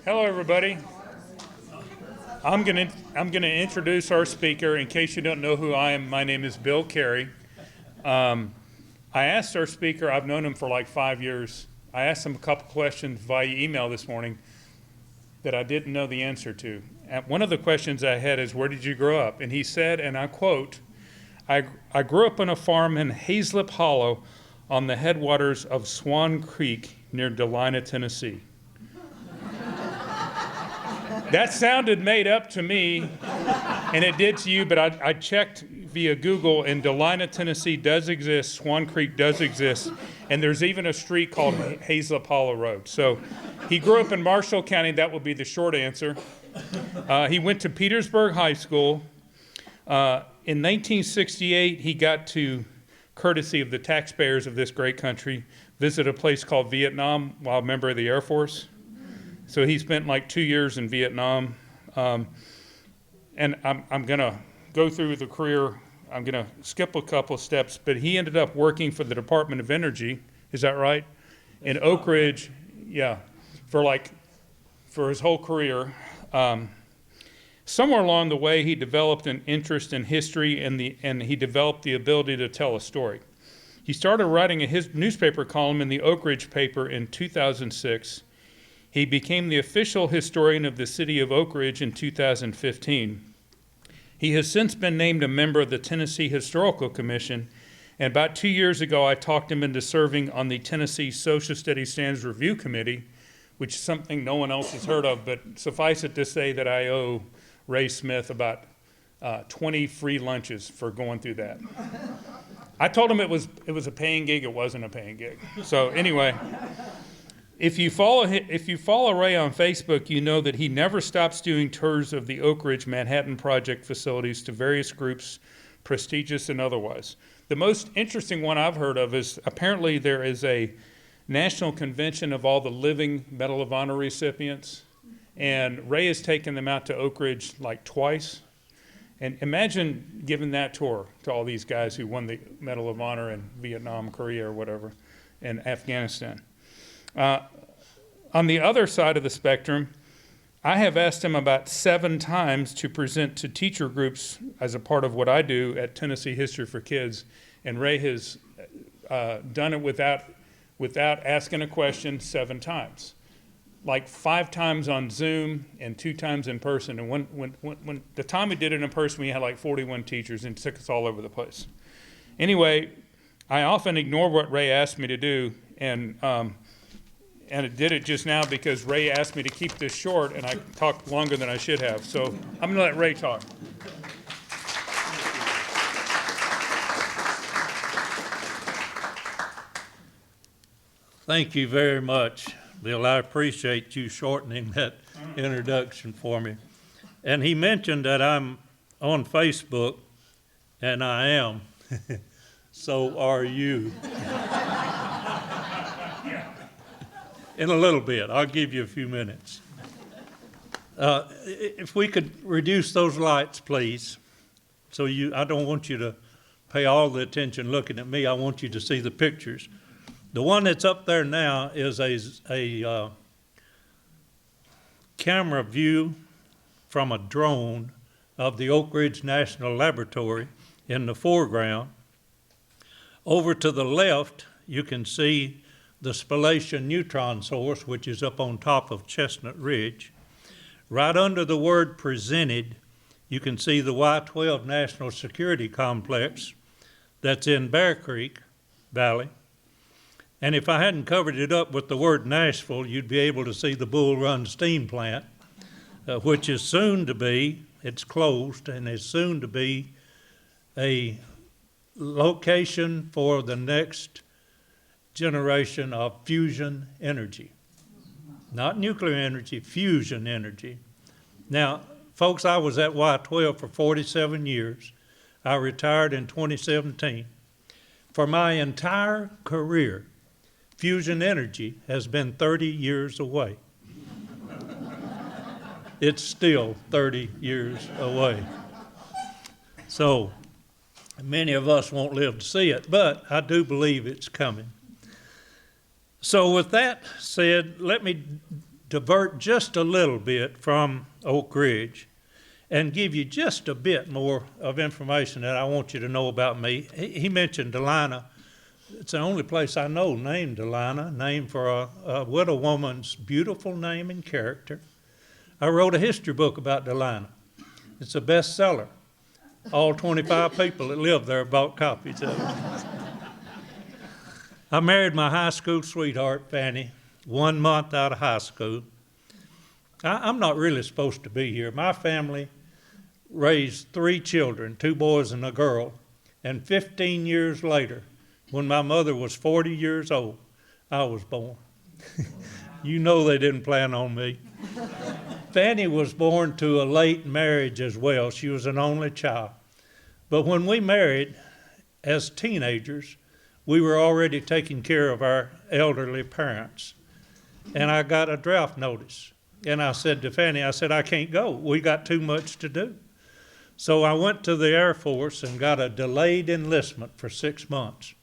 Hello, everybody. I'm gonna introduce our speaker. In case you don't know who I am, my name is Bill Carey. I asked our speaker, I've known him for like 5 years. I asked him a couple questions via email this morning that I didn't know the answer to. And one of the questions I had is, where did you grow up? And he said, and I quote, I grew up on a farm in Hazlip Hollow on the headwaters of Swan Creek near Delina, Tennessee. That sounded made up to me, and it did to you, but I checked via Google, and Delina, Tennessee does exist, Swan Creek does exist, and there's even a street called Hazlip Hollow Road. So he grew up in Marshall County. That would be the short answer. He went to Petersburg High School. In 1968, he got to, courtesy of the taxpayers of this great country, visit a place called Vietnam while a member of the Air Force. So he spent like 2 years in Vietnam. And I'm going to go through the career. I'm going to skip a couple of steps, but he ended up working for the Department of Energy. Is that right? In Oak Ridge, yeah, for his whole career. Somewhere along the way, he developed an interest in history and he developed the ability to tell a story. He started writing his newspaper column in the Oak Ridge paper in 2006. He became the official historian of the city of Oak Ridge in 2015. He has since been named a member of the Tennessee Historical Commission, and about 2 years ago I talked him into serving on the Tennessee Social Studies Standards Review Committee, which is something no one else has heard of, but suffice it to say that I owe Ray Smith about 20 free lunches for going through that. I told him it was a paying gig. It wasn't a paying gig. So anyway, if you follow Ray on Facebook, you know that he never stops doing tours of the Oak Ridge Manhattan Project facilities to various groups, prestigious and otherwise. The most interesting one I've heard of is apparently there is a national convention of all the living Medal of Honor recipients, and Ray has taken them out to Oak Ridge like twice. And imagine giving that tour to all these guys who won the Medal of Honor in Vietnam, Korea, or whatever, and Afghanistan. On the other side of the spectrum, I have asked him about 7 times to present to teacher groups as a part of what I do at Tennessee History for Kids, and Ray has done it without asking a question 7 times. Like 5 times on Zoom and 2 times in person. And when the time we did it in person, we had like 41 teachers and took us all over the place. Anyway, I often ignore what Ray asked me to do, and it did it just now because Ray asked me to keep this short, and I talked longer than I should have. So I'm going to let Ray talk. Thank you very much, Bill. I appreciate you shortening that introduction for me. And he mentioned that I'm on Facebook, and I am. So are you. In a little bit. I'll give you a few minutes. If we could reduce those lights, please. So I don't want you to pay all the attention looking at me. I want you to see the pictures. The one that's up there now is a camera view from a drone of the Oak Ridge National Laboratory in the foreground. Over to the left, you can see the spallation neutron source, which is up on top of Chestnut Ridge. Right under the word presented, you can see the Y-12 National Security Complex that's in Bear Creek Valley. And if I hadn't covered it up with the word Nashville, you'd be able to see the Bull Run Steam Plant, which is soon to be, it's closed, and is soon to be a location for the next generation of fusion energy. Not nuclear energy, fusion energy. Now, folks, I was at Y-12 for 47 years. I retired in 2017. For my entire career, fusion energy has been 30 years away. It's still 30 years away. So many of us won't live to see it, but I do believe it's coming. So with that said, let me divert just a little bit from Oak Ridge and give you just a bit more of information that I want you to know about me. He mentioned Delina. It's the only place I know named Delina, named for a widow woman's beautiful name and character. I wrote a history book about Delina. It's a bestseller. All 25 people that live there bought copies of it. I married my high school sweetheart, Fanny, 1 month out of high school. I'm not really supposed to be here. My family raised 3 children, 2 boys and a girl, and 15 years later, when my mother was 40 years old, I was born. You know they didn't plan on me. Fanny was born to a late marriage as well. She was an only child. But when we married as teenagers, we were already taking care of our elderly parents. And I got a draft notice. And I said to Fanny, I said, I can't go. We got too much to do. So I went to the Air Force and got a delayed enlistment for 6 months.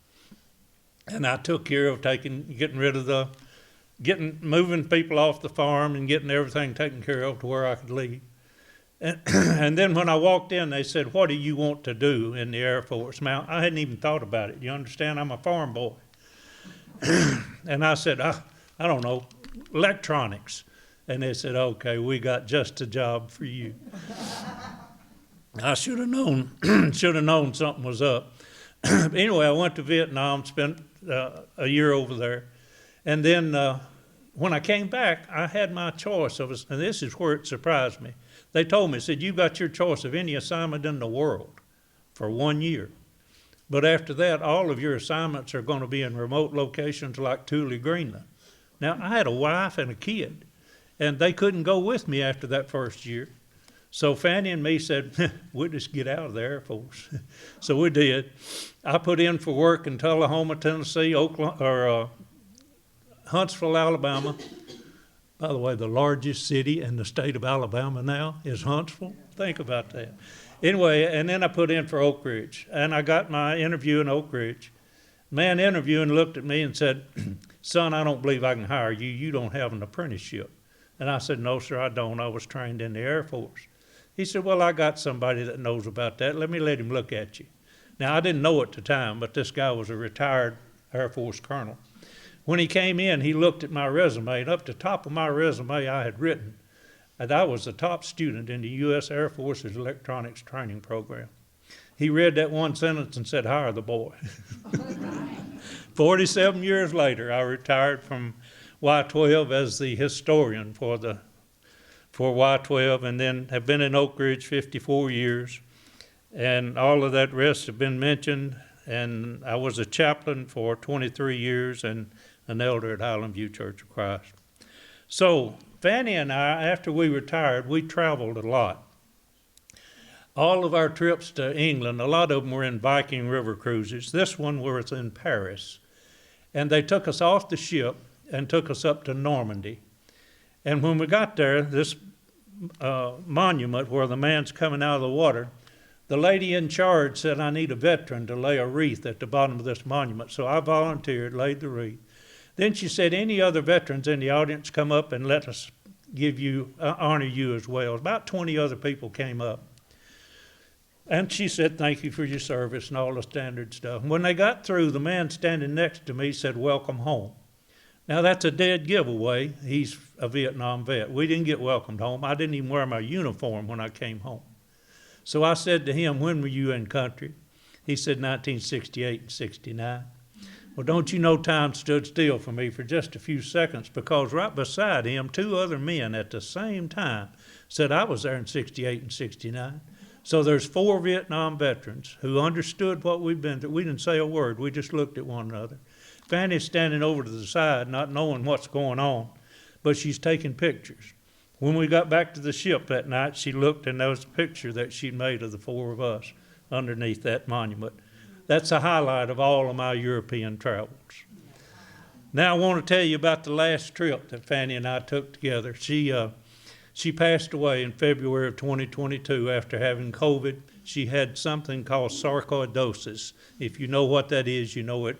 And I took care of moving people off the farm and getting everything taken care of to where I could leave. And then when I walked in, they said, what do you want to do in the Air Force? Now, I hadn't even thought about it. You understand? I'm a farm boy. And I said, I don't know, electronics. And they said, okay, we got just a job for you. I should have known something was up. Anyway, I went to Vietnam, spent a year over there. And then when I came back, I had my choice of, and this is where it surprised me. They told me, said, you've got your choice of any assignment in the world for 1 year. But after that, all of your assignments are going to be in remote locations like Thule, Greenland. Now, I had a wife and a kid, and they couldn't go with me after that first year. So Fanny and me said, we'll just get out of the Air Force. So we did. I put in for work in Tullahoma, Tennessee, Huntsville, Alabama. By the way, the largest city in the state of Alabama now is Huntsville. Think about that. Anyway, and then I put in for Oak Ridge, and I got my interview in Oak Ridge. Man interviewing looked at me and said, son, I don't believe I can hire you. You don't have an apprenticeship. And I said, no, sir, I don't. I was trained in the Air Force. He said, well, I got somebody that knows about that. Let him look at you. Now, I didn't know at the time, but this guy was a retired Air Force colonel. When he came in, he looked at my resume, and up the top of my resume I had written that I was the top student in the U.S. Air Force's electronics training program. He read that one sentence and said, hire the boy. 47 years later, I retired from Y-12 as the historian for Y-12, and then have been in Oak Ridge 54 years. And all of that rest have been mentioned, and I was a chaplain for 23 years and an elder at Highland View Church of Christ. So Fanny and I, after we retired, we traveled a lot. All of our trips to England, a lot of them were in Viking River cruises. This one was in Paris. And they took us off the ship and took us up to Normandy. And when we got there, this monument where the man's coming out of the water, the lady in charge said, I need a veteran to lay a wreath at the bottom of this monument. So I volunteered, laid the wreath. Then she said, any other veterans in the audience, come up and let us honor you as well. About 20 other people came up. And she said, thank you for your service and all the standard stuff. And when they got through, the man standing next to me said, welcome home. Now, that's a dead giveaway. He's a Vietnam vet. We didn't get welcomed home. I didn't even wear my uniform when I came home. So I said to him, when were you in country? He said, 1968 and 69. Well, don't you know time stood still for me for just a few seconds, because right beside him, 2 other men at the same time said I was there in 68 and 69. So there's 4 Vietnam veterans who understood what we've been through. We didn't say a word. We just looked at one another. Fanny's standing over to the side, not knowing what's going on, but she's taking pictures. When we got back to the ship that night, she looked, and there was a picture that she'd made of the 4 of us underneath that monument. That's a highlight of all of my European travels. Now I want to tell you about the last trip that Fanny and I took together. She passed away in February of 2022 after having COVID. She had something called sarcoidosis. If you know what that is, you know it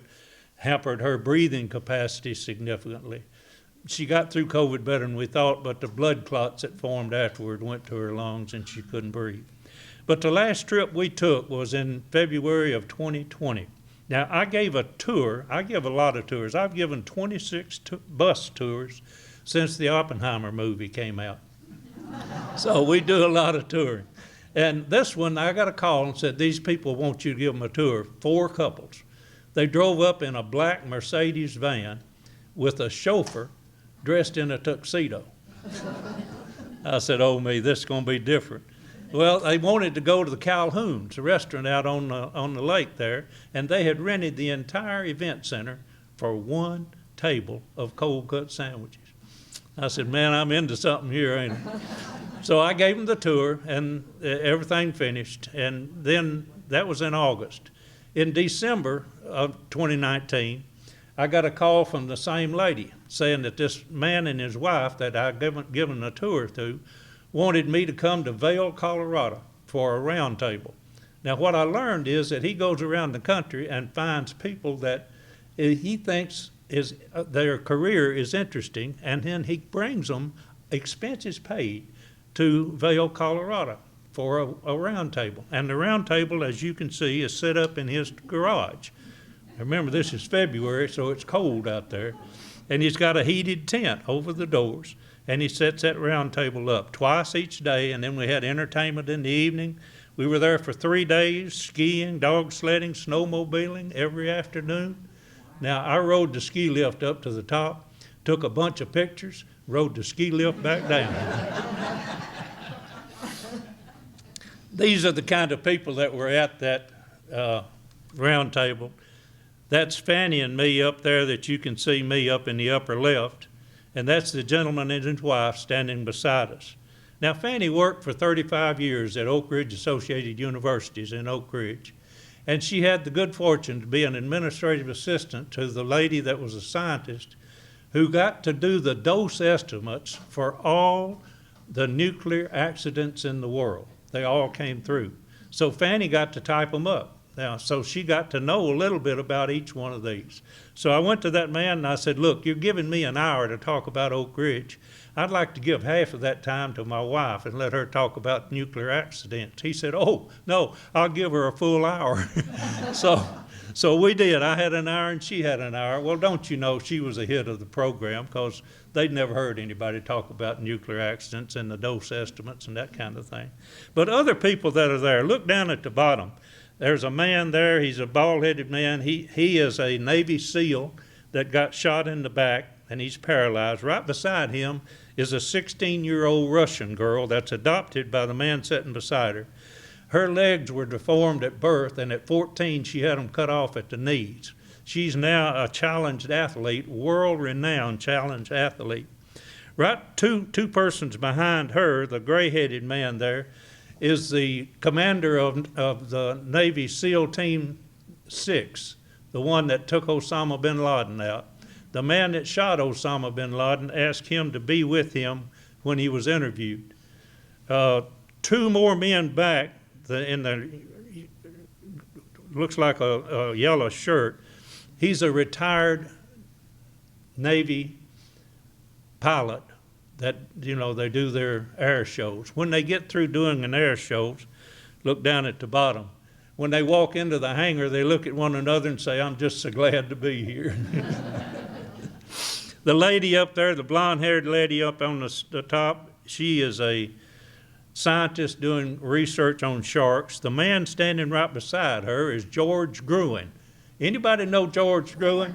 hampered her breathing capacity significantly. she got through COVID better than we thought, but the blood clots that formed afterward went to her lungs and she couldn't breathe. But the last trip we took was in February of 2020. Now, I gave a tour. I give a lot of tours. I've given 26 bus tours since the Oppenheimer movie came out. So we do a lot of touring. And this one, I got a call and said, these people want you to give them a tour, 4 couples. They drove up in a black Mercedes van with a chauffeur dressed in a tuxedo. I said, oh me, this is going to be different. Well, they wanted to go to the Calhoun's, a restaurant out on the lake there, and they had rented the entire event center for 1 table of cold cut sandwiches. I said, man, I'm into something here, ain't I? So I gave them the tour, and everything finished, and then that was in August. In December of 2019, I got a call from the same lady saying that this man and his wife that I'd given a tour to wanted me to come to Vail, Colorado for a round table. Now, what I learned is that he goes around the country and finds people that he thinks their career is interesting, and then he brings them, expenses paid, to Vail, Colorado for a round table. And the round table, as you can see, is set up in his garage. Remember, this is February, so it's cold out there. And he's got a heated tent over the doors, and he sets that round table up twice each day, and then we had entertainment in the evening. We were there for 3 days, skiing, dog sledding, snowmobiling every afternoon. Now, I rode the ski lift up to the top, took a bunch of pictures, rode the ski lift back down. These are the kind of people that were at that round table. That's Fanny and me up there that you can see me up in the upper left, and that's the gentleman and his wife standing beside us. Now, Fanny worked for 35 years at Oak Ridge Associated Universities in Oak Ridge, and she had the good fortune to be an administrative assistant to the lady that was a scientist who got to do the dose estimates for all the nuclear accidents in the world. They all came through. So Fanny got to type them up. Now, so she got to know a little bit about each one of these. So I went to that man and I said, look, you're giving me an hour to talk about Oak Ridge. I'd like to give half of that time to my wife and let her talk about nuclear accidents. He said, oh, no, I'll give her a full hour. So we did. I had an hour and she had an hour. Well, don't you know, she was a hit of the program because they'd never heard anybody talk about nuclear accidents and the dose estimates and that kind of thing. But other people that are there, look down at the bottom. There's a man there. He's a bald-headed man. He is a Navy SEAL that got shot in the back, and he's paralyzed. Right beside him is a 16-year-old Russian girl that's adopted by the man sitting beside her. Her legs were deformed at birth, and at 14, she had them cut off at the knees. She's now a challenged athlete, world-renowned challenged athlete. Right two persons behind her, the gray-headed man there, is the commander of the Navy SEAL Team 6, the one that took Osama bin Laden out. The man that shot Osama bin Laden asked him to be with him when he was interviewed. 2 more men back in the, looks like a yellow shirt. He's a retired Navy pilot that, you know, they do their air shows. When they get through doing an air shows, look down at the bottom. When they walk into the hangar, they look at one another and say, I'm just so glad to be here. The lady up there, the blonde-haired lady up on the top, she is a scientist doing research on sharks. The man standing right beside her is George Gruen. Anybody know George Gruen?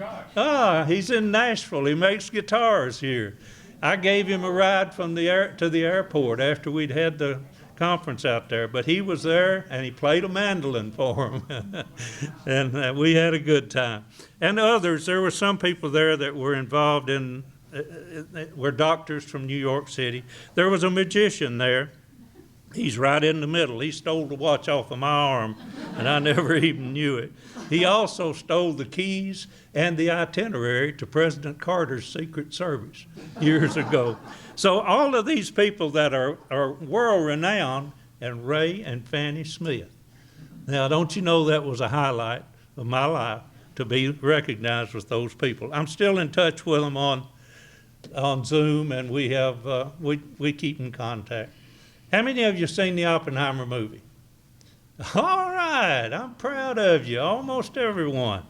He's in Nashville. He makes guitars here. I gave him a ride from to the airport after we'd had the conference out there, but he was there and he played a mandolin for him. And we had a good time. And others, there were some people there that were involved in, were doctors from New York City. There was a magician there. He's right in the middle. He stole the watch off of my arm, and I never even knew it. He also stole the keys and the itinerary to President Carter's Secret Service years ago. So all of these people that are world-renowned, and Ray and Fanny Smith. Now, don't you know that was a highlight of my life to be recognized with those people. I'm still in touch with them on on Zoom, and we have we keep in contact. How many of you seen the Oppenheimer movie? All right, I'm proud of you, almost everyone.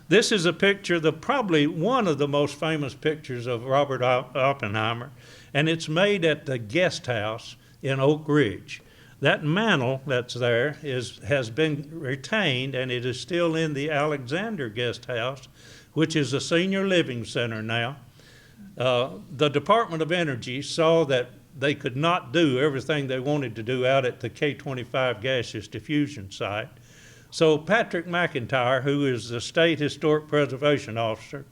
This is a picture, probably one of the most famous pictures of Robert Oppenheimer, and it's made at the guest house in Oak Ridge. That mantle that's there has been retained, and it is still in the Alexander Guest House, which is a senior living center now. The Department of Energy saw that they could not do everything they wanted to do out at the K-25 gaseous diffusion site. So Patrick McIntyre, who is the State Historic Preservation Officer,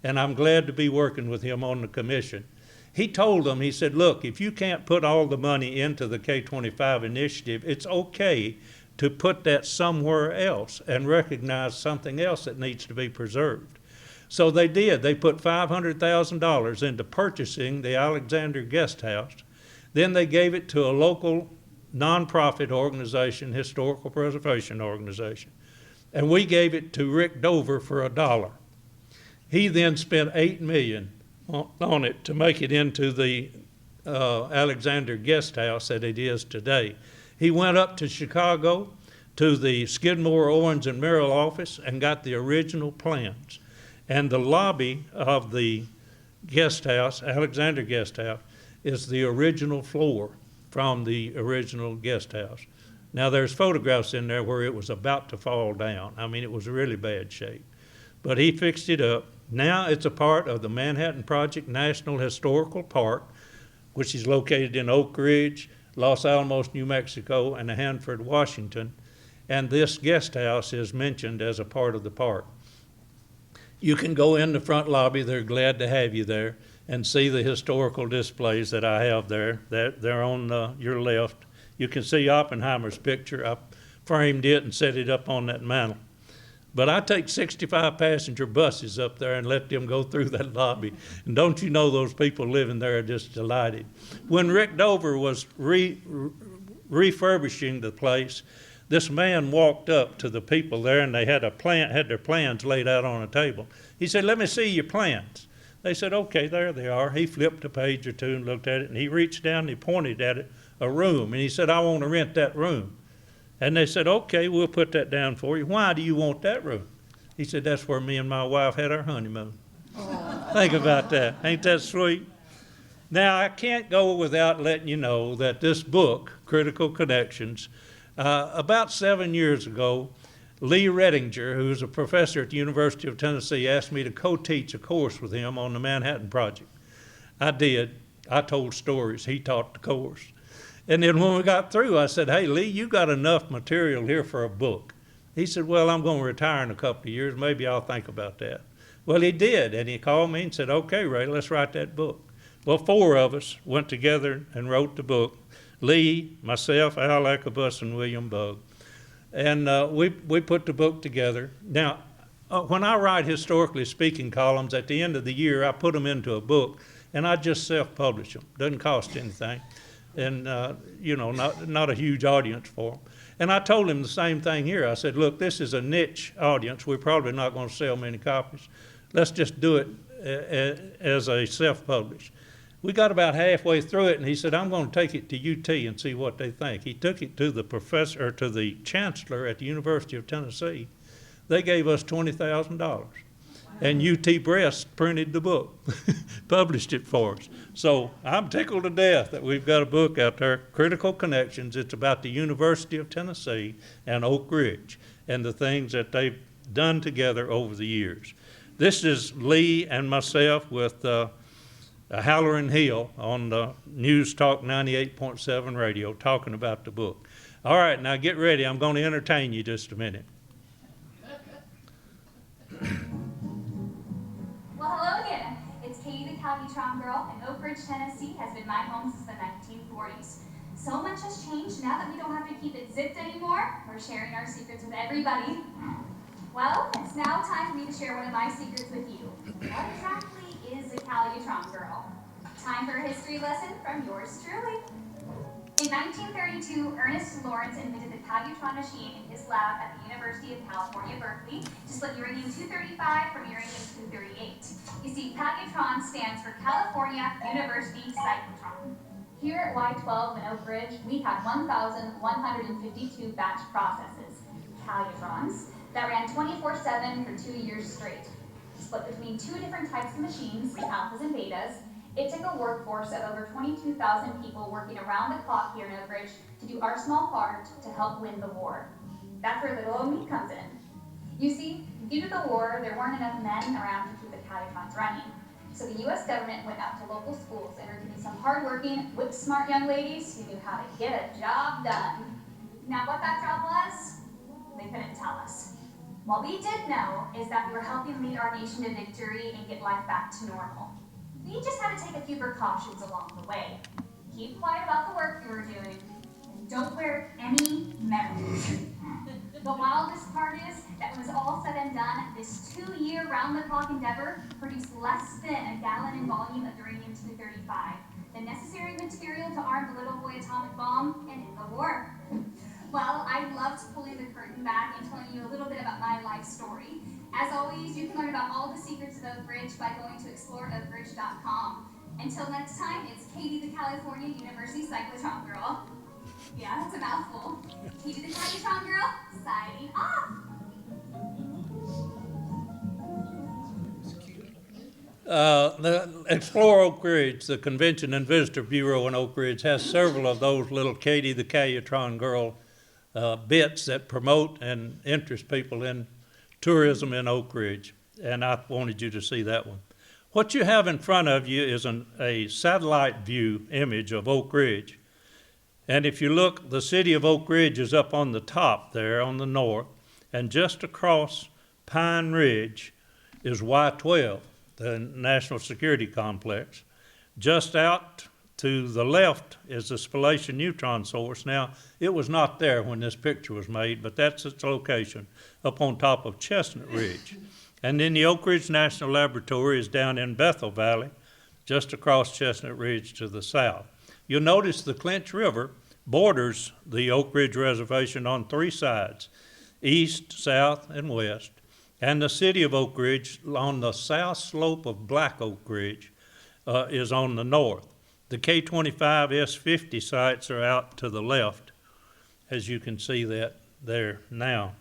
and I'm glad to be working with him on the commission, he told them, he said, look, if you can't put all the money into the K-25 initiative, it's okay to put that somewhere else and recognize something else that needs to be preserved. So they did. They put $500,000 into purchasing the Alexander Guest House. Then they gave it to a local nonprofit organization, historical preservation organization. And we gave it to Rick Dover for $1. He then spent $8 million on it to make it into the Alexander Guest House that it is today. He went up to Chicago to the Skidmore, Owens, and Merrill office and got the original plans. And the lobby of the guest house, Alexander Guest House, is the original floor from the original guest house. Now there's photographs in there where it was about to fall down. I mean, it was really bad shape. But he fixed it up. Now it's a part of the Manhattan Project National Historical Park, which is located in Oak Ridge, Los Alamos, New Mexico, and Hanford, Washington. And this guest house is mentioned as a part of the park. You can go in the front lobby. They're glad to have you there and see the historical displays that I have there. They're on your left. You can see Oppenheimer's picture. I framed it and set it up on that mantle. But I take 65 passenger buses up there and let them go through that lobby. And don't you know, those people living there are just delighted. When Rick Dover was refurbishing the place, this man walked up to the people there, and they had their plans laid out on a table. He said, "Let me see your plans." They said, "Okay, there they are." He flipped a page or two and looked at it, and he reached down and he pointed at it, a room, and he said, "I want to rent that room." And they said, "Okay, we'll put that down for you. Why do you want that room?" He said, "That's where me and my wife had our honeymoon." Think about that. Ain't that sweet? Now, I can't go without letting you know that this book, Critical Connections, about 7 years ago, Lee Rettinger, who's a professor at the University of Tennessee, asked me to co-teach a course with him on the Manhattan Project. I did. I told stories. He taught the course. And then when we got through, I said, "Hey, Lee, you got enough material here for a book." He said, "Well, I'm going to retire in a couple of years. Maybe I'll think about that." Well, he did, and he called me and said, "Okay, Ray, let's write that book." Well, 4 of us went together and wrote the book. Lee, myself, Al Echabus, and William Bugg. And we put the book together. Now, when I write historically speaking columns, at the end of the year, I put them into a book, and I just self-publish them. Doesn't cost anything. And, not a huge audience for them. And I told him the same thing here. I said, "Look, this is a niche audience. We're probably not going to sell many copies. Let's just do it as a self-publish." We got about halfway through it, and he said, "I'm going to take it to UT and see what they think." He took it to the professor, or to the chancellor at the University of Tennessee. They gave us $20,000. And UT Press printed the book, published it for us. So I'm tickled to death that we've got a book out there, Critical Connections. It's about the University of Tennessee and Oak Ridge and the things that they've done together over the years. This is Lee and myself with Halloran Hill on the News Talk 98.7 radio talking about the book. All right, now get ready. I'm going to entertain you just a minute. Well, hello again. It's Katie the Calutron girl, and Oak Ridge, Tennessee has been my home since the 1940s. So much has changed now that we don't have to keep it zipped anymore. We're sharing our secrets with everybody. Well, it's now time for me to share one of my secrets with you. What exactly is a Calutron girl? Time for a history lesson from yours truly. In 1932, Ernest Lawrence invented the caljutron machine in his lab at the University of California, Berkeley, to split uranium-235 from uranium-238. You see, caljutron stands for California University Cyclotron. Here at Y12 in Oak Ridge, we had 1,152 batch processes, caljutrons, that ran 24/7 for 2 years straight. Split between 2 different types of machines, alphas and betas. It took a workforce of over 22,000 people working around the clock here in Oak Ridge to do our small part to help win the war. That's where little old me comes in. You see, due to the war, there weren't enough men around to keep the caljutrons running. So the US government went out to local schools and recruited some hardworking, whip-smart young ladies who knew how to get a job done. Now what that job was, they couldn't tell us. What we did know is that we were helping lead our nation to victory and get life back to normal. We just had to take a few precautions along the way. Keep quiet about the work you were doing, and don't wear any medals. The wildest part is that when it was all said and done, this 2-year round-the-clock endeavor produced less than a gallon in volume of uranium-235, the necessary material to arm the little boy atomic bomb and end the war. Well, I loved pulling the curtain back and telling you a little bit about my life story. As always, you can learn about all the secrets of Oak Ridge by going to exploreoakridge.com. Until next time, it's Katie, the California University Cyclotron Girl. Yeah, that's a mouthful. Katie, the Cyclotron Girl, signing off. The Explore Oak Ridge, the Convention and Visitor Bureau in Oak Ridge, has several of those little Katie the Caljutron Girl bits that promote and interest people in tourism in Oak Ridge, and I wanted you to see that one. What you have in front of you is a satellite view image of Oak Ridge, and if you look, the city of Oak Ridge is up on the top there on the north, and just across Pine Ridge is Y12, the National Security Complex. Just out to the left is the Spallation neutron source. Now, it was not there when this picture was made, but that's its location, up on top of Chestnut Ridge. And then the Oak Ridge National Laboratory is down in Bethel Valley, just across Chestnut Ridge to the south. You'll notice the Clinch River borders the Oak Ridge Reservation on 3 sides, east, south, and west. And the city of Oak Ridge, on the south slope of Black Oak Ridge, is on the north. The K-25 S-50 sites are out to the left, as you can see that there now.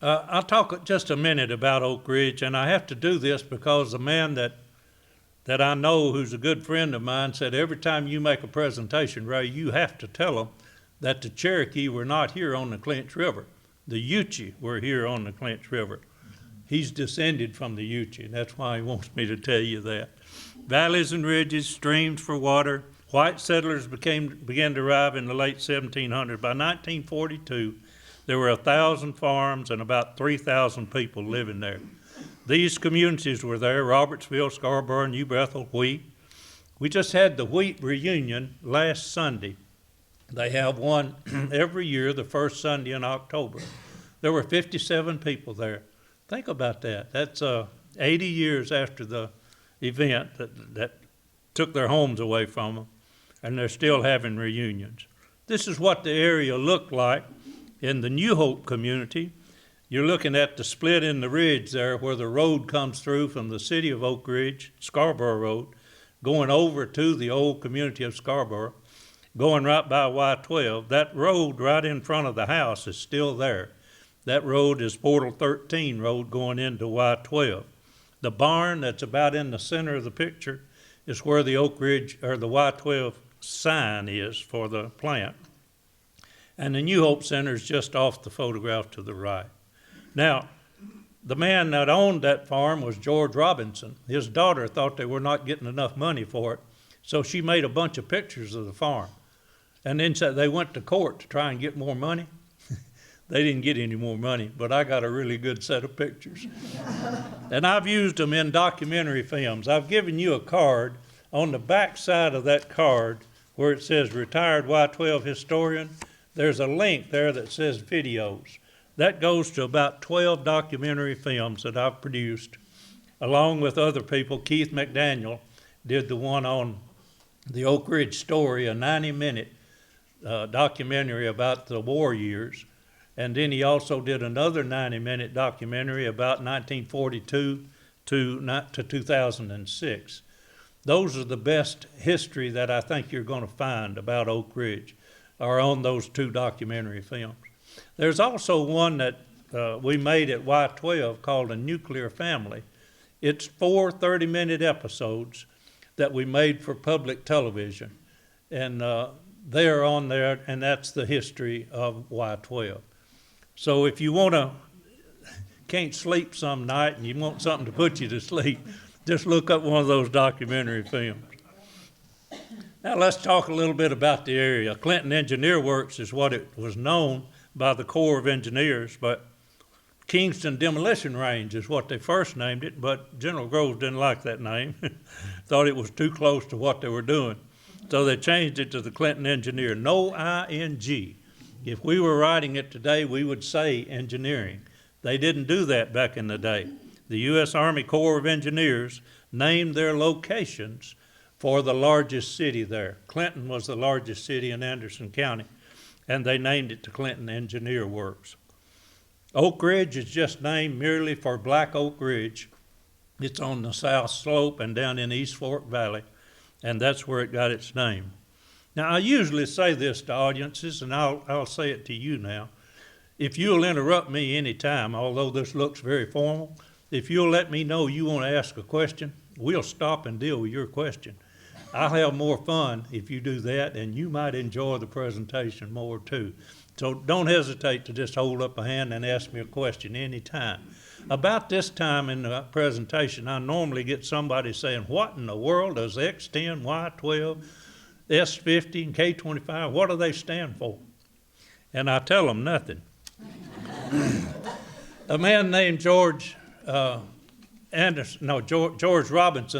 I'll talk just a minute about Oak Ridge, and I have to do this because the man that I know who's a good friend of mine said every time you make a presentation, Ray, you have to tell them that the Cherokee were not here on the Clinch River. The Yuchi were here on the Clinch River. He's descended from the Yuchi, and that's why he wants me to tell you that. Valleys and ridges, streams for water. White settlers began to arrive in the late 1700s. By 1942, there were 1,000 farms and about 3,000 people living there. These communities were there: Robertsville, Scarborough, New Bethel, Wheat. We just had the Wheat reunion last Sunday. They have one every year, the first Sunday in October. There were 57 people there. Think about that. That's 80 years after the event that took their homes away from them, and they're still having reunions. This is what the area looked like in the New Hope community. You're looking at the split in the ridge there where the road comes through from the city of Oak Ridge, Scarborough Road, going over to the old community of Scarborough, going right by Y12. That road right in front of the house is still there. That road is Portal 13 road going into Y12. The barn that's about in the center of the picture is where the Oak Ridge or the Y12 sign is for the plant. And the New Hope Center is just off the photograph to the right. Now, the man that owned that farm was George Robinson. His daughter thought they were not getting enough money for it, so she made a bunch of pictures of the farm. And then said they went to court to try and get more money. They didn't get any more money, but I got a really good set of pictures. And I've used them in documentary films. I've given you a card. On the back side of that card, where it says Retired Y12 Historian, there's a link there that says videos. That goes to about 12 documentary films that I've produced, along with other people. Keith McDaniel did the one on the Oak Ridge Story, a 90-minute documentary about the war years. And then he also did another 90-minute documentary about 1942 to 2006. Those are the best history that I think you're going to find about Oak Ridge, are on those two documentary films. There's also one that we made at Y12 called A Nuclear Family. It's 4 30-minute episodes that we made for public television. And they're on there, and that's the history of Y12. So if you can't sleep some night and you want something to put you to sleep, just look up one of those documentary films. Now let's talk a little bit about the area. Clinton Engineer Works is what it was known by the Corps of Engineers, but Kingston Demolition Range is what they first named it, but General Groves didn't like that name, thought it was too close to what they were doing. So they changed it to the Clinton Engineer, no I-N-G. If we were writing it today, we would say engineering. They didn't do that back in the day. The U.S. Army Corps of Engineers named their locations for the largest city there. Clinton was the largest city in Anderson County, and they named it to Clinton Engineer Works. Oak Ridge is just named merely for Black Oak Ridge. It's on the south slope and down in East Fork Valley, and that's where it got its name. Now, I usually say this to audiences, and I'll say it to you now. If you'll interrupt me anytime, although this looks very formal, if you'll let me know you want to ask a question, we'll stop and deal with your question. I'll have more fun if you do that, and you might enjoy the presentation more too. So don't hesitate to just hold up a hand and ask me a question anytime. About this time in the presentation, I normally get somebody saying, what in the world does X10, Y12, S50, and K25, what do they stand for? And I tell them nothing. A man named George Robinson,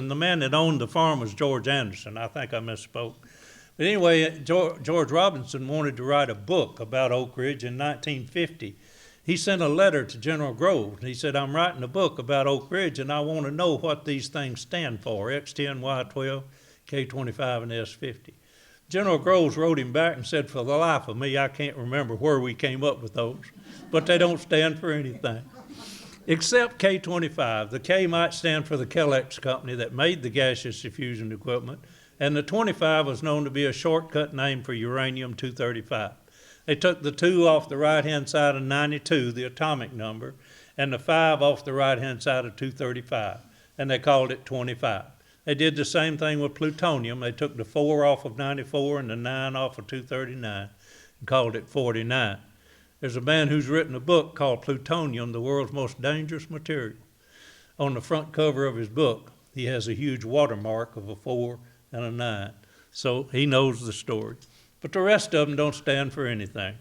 the man that owned the farm was George Anderson. I think I misspoke. But anyway, George Robinson wanted to write a book about Oak Ridge in 1950. He sent a letter to General Groves. He said, I'm writing a book about Oak Ridge, and I want to know what these things stand for, X10, Y12, K25, and S50. General Groves wrote him back and said, for the life of me, I can't remember where we came up with those, but they don't stand for anything. Except K25. The K might stand for the Kellex company that made the gaseous diffusion equipment, and the 25 was known to be a shortcut name for uranium-235. They took the 2 off the right-hand side of 92, the atomic number, and the 5 off the right-hand side of 235, and they called it 25. They did the same thing with plutonium. They took the 4 off of 94 and the 9 off of 239 and called it 49. There's a man who's written a book called Plutonium, the World's Most Dangerous Material. On the front cover of his book, he has a huge watermark of a 4 and a 9. So he knows the story. But the rest of them don't stand for anything.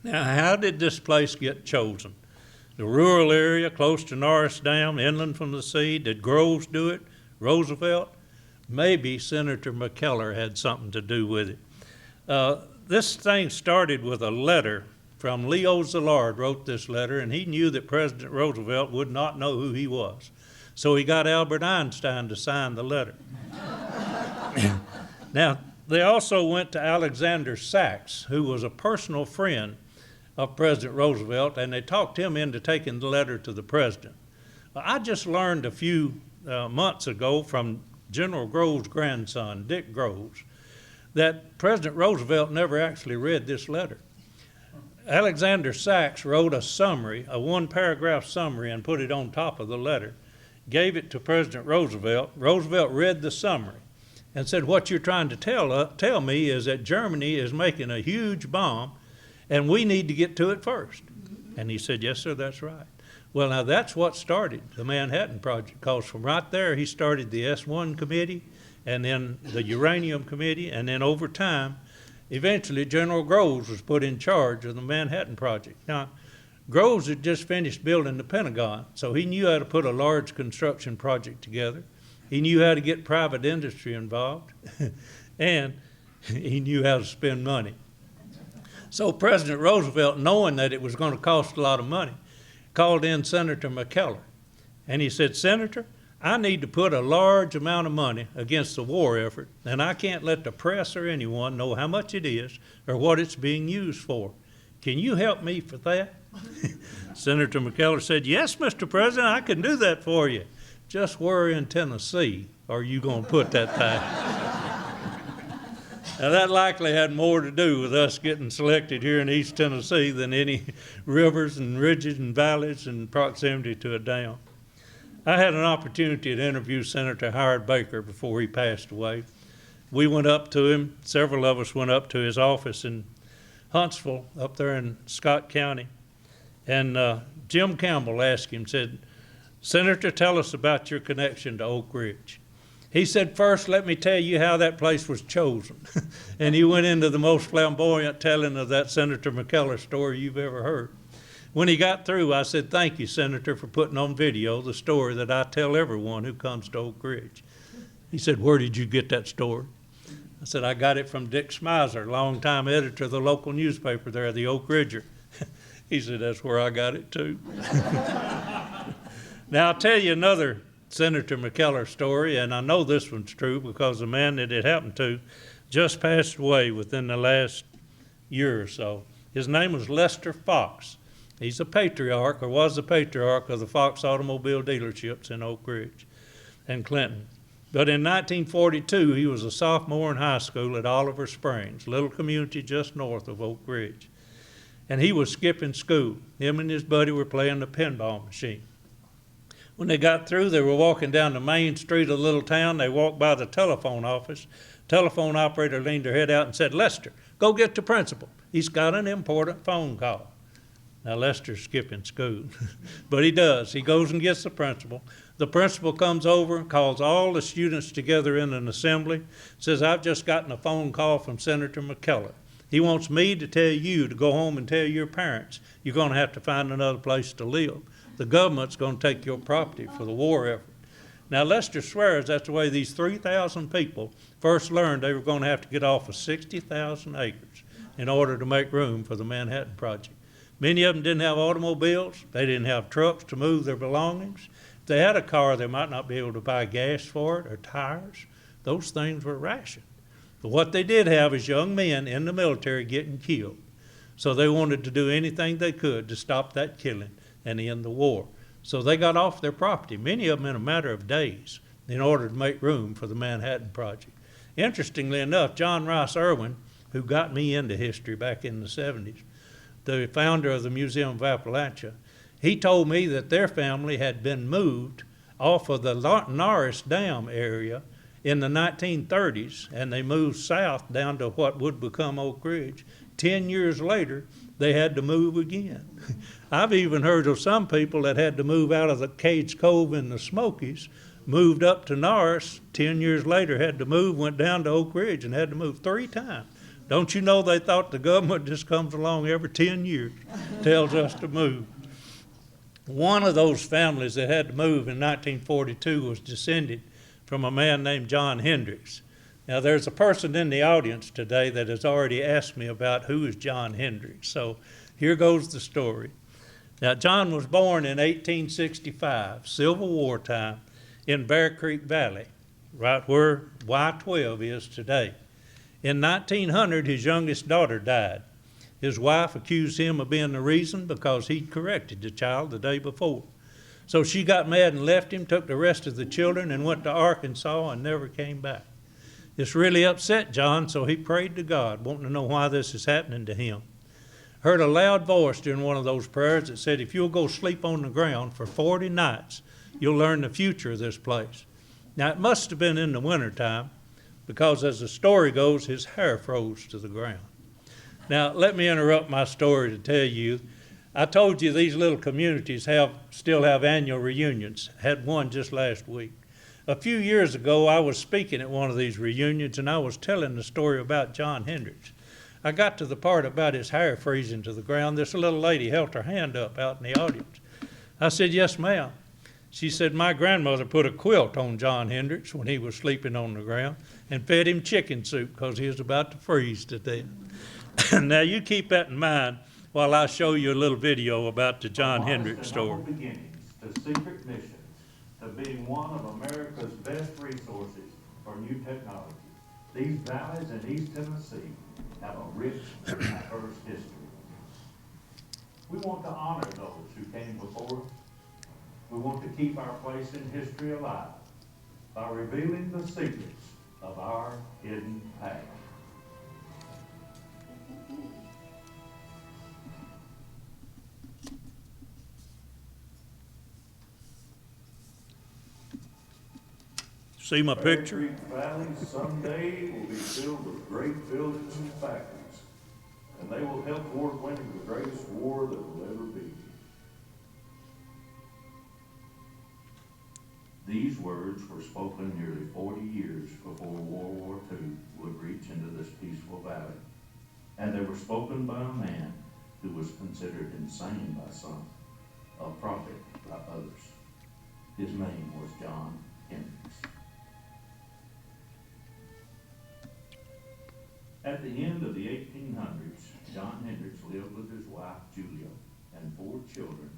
Now, how did this place get chosen? The rural area close to Norris Dam, inland from the sea. Did Groves do it? Roosevelt? Maybe Senator McKellar had something to do with it. This thing started with a letter from Leo Szilard wrote this letter, and he knew that President Roosevelt would not know who he was. So he got Albert Einstein to sign the letter. Now, they also went to Alexander Sachs, who was a personal friend of President Roosevelt, and they talked him into taking the letter to the president. I just learned a few months ago from General Groves' grandson, Dick Groves, that President Roosevelt never actually read this letter. Alexander Sachs wrote a summary, a 1-paragraph summary, and put it on top of the letter, gave it to President Roosevelt. Roosevelt read the summary and said, what you're trying to tell me is that Germany is making a huge bomb and we need to get to it first. And he said, yes, sir, that's right. Well, now that's what started the Manhattan Project, because from right there he started the S1 committee and then the uranium committee, and then over time, eventually General Groves was put in charge of the Manhattan Project. Now, Groves had just finished building the Pentagon, so he knew how to put a large construction project together. He knew how to get private industry involved, and he knew how to spend money. So President Roosevelt, knowing that it was going to cost a lot of money, called in Senator McKellar. And he said, Senator, I need to put a large amount of money against the war effort, and I can't let the press or anyone know how much it is or what it's being used for. Can you help me for that? Senator McKellar said, yes, Mr. President, I can do that for you. Just where in Tennessee are you going to put that thing? Now, that likely had more to do with us getting selected here in East Tennessee than any rivers and ridges and valleys and proximity to a dam. I had an opportunity to interview Senator Howard Baker before he passed away. We went up to him, several of us went up to his office in Huntsville, up there in Scott County. And Jim Campbell asked him, said, Senator, tell us about your connection to Oak Ridge. He said, first, let me tell you how that place was chosen. And he went into the most flamboyant telling of that Senator McKellar story you've ever heard. When he got through, I said, thank you, Senator, for putting on video the story that I tell everyone who comes to Oak Ridge. He said, where did you get that story? I said, I got it from Dick Schmeiser, longtime editor of the local newspaper there, the Oak Ridger. He said, that's where I got it too. Now, I'll tell you another Senator McKellar story, and I know this one's true because the man that it happened to just passed away within the last year or so. His name was Lester Fox. He's a patriarch, or was the patriarch, of the Fox automobile dealerships in Oak Ridge and Clinton. But in 1942, he was a sophomore in high school at Oliver Springs, a little community just north of Oak Ridge. And he was skipping school. Him and his buddy were playing the pinball machine. When they got through, they were walking down the main street of the little town. They walked by the telephone office. Telephone operator leaned her head out and said, Lester, go get the principal. He's got an important phone call. Now, Lester's skipping school, but he does. He goes and gets the principal. The principal comes over and calls all the students together in an assembly, says, I've just gotten a phone call from Senator McKellar. He wants me to tell you to go home and tell your parents you're going to have to find another place to live. The government's going to take your property for the war effort. Now, Lester swears that's the way these 3,000 people first learned they were going to have to get off of 60,000 acres in order to make room for the Manhattan Project. Many of them didn't have automobiles. They didn't have trucks to move their belongings. If they had a car, they might not be able to buy gas for it or tires. Those things were rationed. But what they did have is young men in the military getting killed. So they wanted to do anything they could to stop that killing and end the war. So they got off their property, many of them in a matter of days, in order to make room for the Manhattan Project. Interestingly enough, John Rice Irwin, who got me into history back in the 70s, the founder of the Museum of Appalachia, he told me that their family had been moved off of the Norris Dam area in the 1930s, and they moved south down to what would become Oak Ridge. 10 years later, they had to move again. I've even heard of some people that had to move out of the Cage Cove in the Smokies, moved up to Norris, 10 years later had to move, went down to Oak Ridge and had to move 3 times. Don't you know they thought the government just comes along every 10 years, tells us to move. One of those families that had to move in 1942 was descended from a man named John Hendricks. Now, there's a person in the audience today that has already asked me about who is John Hendricks. So here goes the story. Now, John was born in 1865, Civil War time, in Bear Creek Valley, right where Y-12 is today. In 1900, his youngest daughter died. His wife accused him of being the reason because he'd corrected the child the day before. So she got mad and left him, took the rest of the children, and went to Arkansas and never came back. This really upset John, so he prayed to God, wanting to know why this is happening to him. Heard a loud voice during one of those prayers that said, if you'll go sleep on the ground for 40 nights, you'll learn the future of this place. Now, it must have been in the wintertime, because as the story goes, his hair froze to the ground. Now, let me interrupt my story to tell you, I told you these little communities still have annual reunions. Had one just last week. A few years ago, I was speaking at one of these reunions, and I was telling the story about John Hendricks. I got to the part about his hair freezing to the ground. This little lady held her hand up out in the audience. I said, yes, ma'am. She said, my grandmother put a quilt on John Hendricks when he was sleeping on the ground and fed him chicken soup because he was about to freeze to death. Now, you keep that in mind while I show you a little video about the John Hendricks story. Beginnings to secret missions to to being one of America's best resources for new technology. These valleys in East Tennessee have a rich and diverse history. We want to honor those who came before us. We want to keep our place in history alive by revealing the secrets of our hidden past. See my Bear picture? Creek Valley someday will be filled with great buildings and factories, and they will help toward winning the greatest war that will ever be. These words were spoken nearly 40 years before World War II would reach into this peaceful valley, and they were spoken by a man who was considered insane by some, a prophet by others. His name was John Hendricks. At the end of the 1800s, John Hendricks lived with his wife Julia and 4 children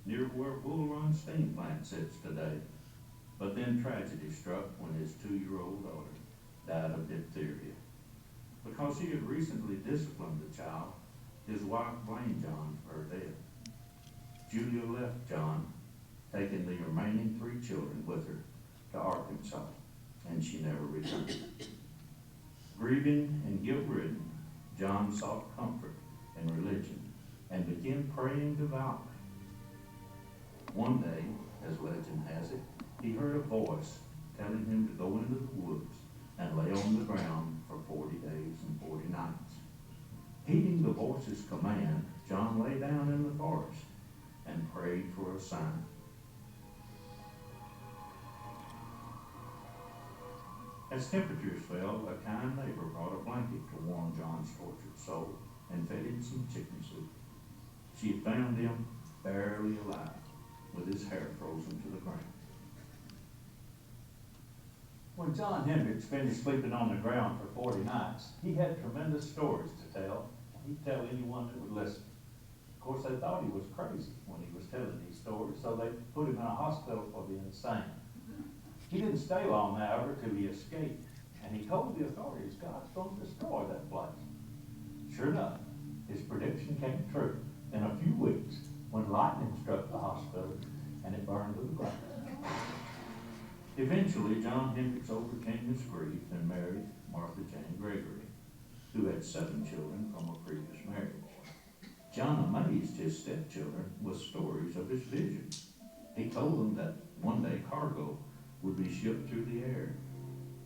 near where Bull Run steam plant sits today. But then tragedy struck when his 2-year-old daughter died of diphtheria. Because he had recently disciplined the child, his wife blamed John for her death. Julia left John, taking the remaining 3 children with her to Arkansas, and she never returned. Grieving and guilt-ridden, John sought comfort in religion and began praying devoutly. One day, as legend has it, he heard a voice telling him to go into the woods and lay on the ground for 40 days and 40 nights. Heeding the voice's command, John lay down in the forest and prayed for a sign. As temperatures fell, a kind neighbor brought a blanket to warm John's tortured soul and fed him some chicken soup. She had found him barely alive, with his hair frozen to the ground. When John Hendricks finished sleeping on the ground for 40 nights, he had tremendous stories to tell, and he'd tell anyone that would listen. Of course, they thought he was crazy when he was telling these stories, so they put him in a hospital for the insane. He didn't stay long, however, till he escaped, and he told the authorities God's going to destroy that place. Sure enough, his prediction came true. In a few weeks, when lightning struck the hospital, and it burned to the ground. Eventually, John Hendricks overcame his grief and married Martha Jane Gregory, who had 7 children from a previous marriage. John amazed his stepchildren with stories of his visions. He told them that one day cargo would be shipped through the air.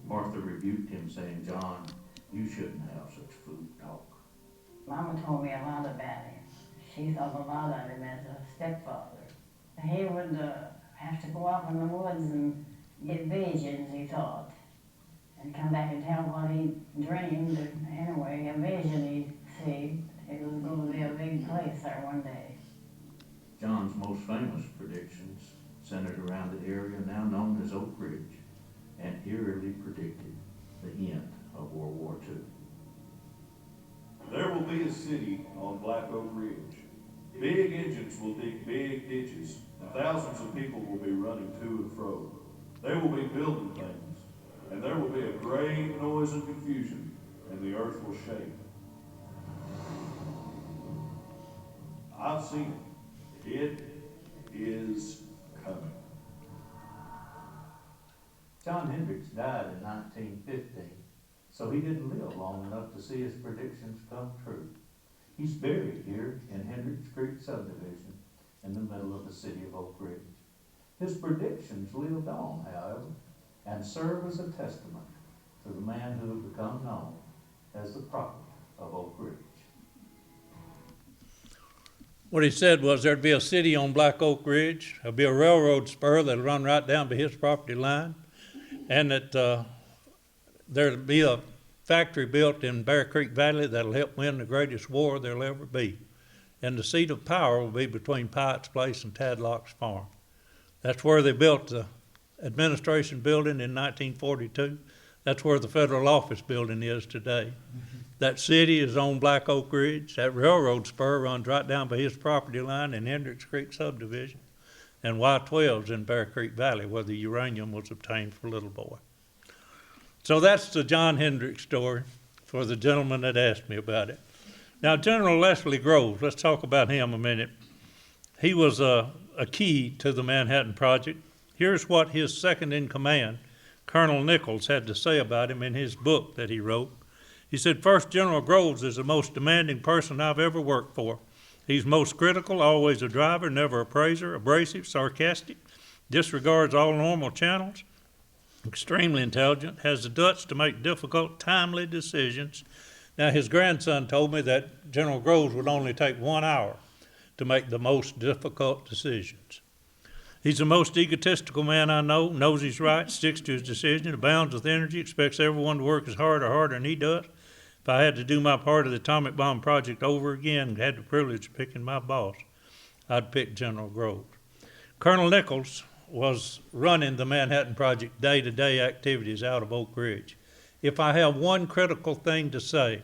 Martha rebuked him, saying, "John, you shouldn't have such food talk." Mama told me a lot about him. She thought a lot of him as a stepfather. He would have to go off in the woods and get visions, he thought, and come back and tell what he dreamed. And anyway, a vision he'd see, it was going to be a big place there one day. John's most famous predictions centered around the area now known as Oak Ridge, and eerily predicted the end of World War II. There will be a city on Black Oak Ridge. Big engines will dig big ditches, and thousands of people will be running to and fro. They will be building things, and there will be a great noise and confusion, and the earth will shake. I've seen it. It is coming. John Hendricks died in 1915, so he didn't live long enough to see his predictions come true. He's buried here in Hendricks Creek subdivision in the middle of the city of Oak Ridge. His predictions lived on, however, and serve as a testament to the man who had become known as the prophet of Oak Ridge. What he said was there'd be a city on Black Oak Ridge, there'll be a railroad spur that'll run right down to his property line, and that there'll be a factory built in Bear Creek Valley that'll help win the greatest war there'll ever be. And the seat of power will be between Pyatt's Place and Tadlock's Farm. That's where they built the administration building in 1942. That's where the federal office building is today. That city is on Black Oak Ridge. That railroad spur runs right down by his property line in Hendricks Creek subdivision. and Y-12s in Bear Creek Valley, where the uranium was obtained for Little Boy. So that's the John Hendricks story for the gentleman that asked me about it. Now, General Leslie Groves, let's talk about him a minute. He was a key to the Manhattan Project. Here's what his second in command, Colonel Nichols, had to say about him in his book that he wrote. He said, "First, General Groves is the most demanding person I've ever worked for. He's most critical, always a driver, never a praiser, abrasive, sarcastic, disregards all normal channels, extremely intelligent, has the guts to make difficult, timely decisions." Now, his grandson told me that General Groves would only take 1 hour to make the most difficult decisions. He's the most egotistical man I know, knows he's right, sticks to his decision, abounds with energy, expects everyone to work as hard or harder than he does. If I had to do my part of the atomic bomb project over again and had the privilege of picking my boss, I'd pick General Groves. Colonel Nichols was running the Manhattan Project day-to-day activities out of Oak Ridge. If I have one critical thing to say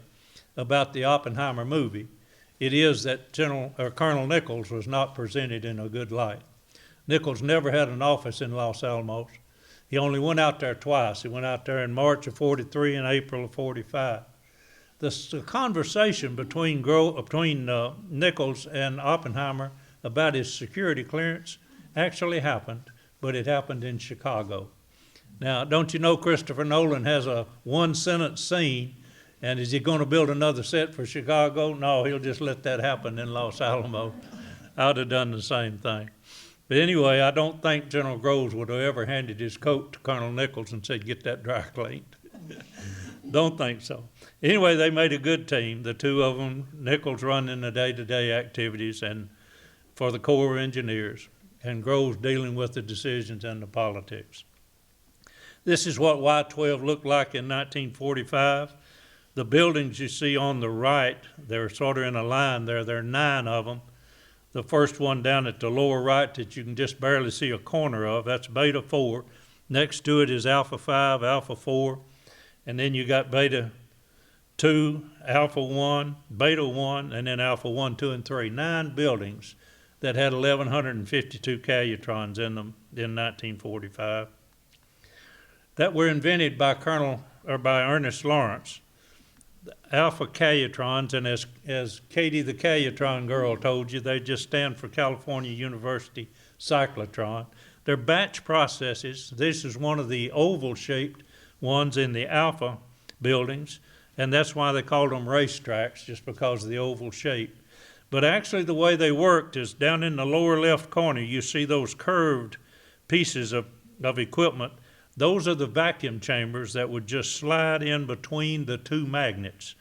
about the Oppenheimer movie, it is that Colonel Nichols was not presented in a good light. Nichols never had an office in Los Alamos. He only went out there twice. He went out there in March of 43 and April of 45. The conversation between Nichols and Oppenheimer about his security clearance actually happened, but it happened in Chicago. Now, don't you know Christopher Nolan has a one-sentence scene, and is he going to build another set for Chicago? No, he'll just let that happen in Los Alamos. I would have done the same thing. But anyway, I don't think General Groves would have ever handed his coat to Colonel Nichols and said, "Get that dry cleaned." Don't think so. Anyway, they made a good team, the two of them, Nichols running the day-to-day activities and for the Corps of Engineers, and Groves dealing with the decisions and the politics. This is what Y-12 looked like in 1945. The buildings you see on the right, they're sort of in a line there. There are 9 of them. The first one down at the lower right that you can just barely see a corner of, that's Beta 4. Next to it is Alpha 5, Alpha 4, and then you got Beta 2, Alpha 1, Beta 1, and then Alpha 1, 2, and 3. 9 buildings that had 1,152 calutrons in them in 1945 that were invented by Ernest Lawrence. Alpha calutrons, and as Katie the Calutron girl told you, they just stand for California University Cyclotron. They're batch processes. This is one of the oval-shaped ones in the Alpha buildings, and that's why they called them racetracks, just because of the oval shape. But actually the way they worked is down in the lower left corner, you see those curved pieces of equipment. Those are the vacuum chambers that would just slide in between the 2 magnets.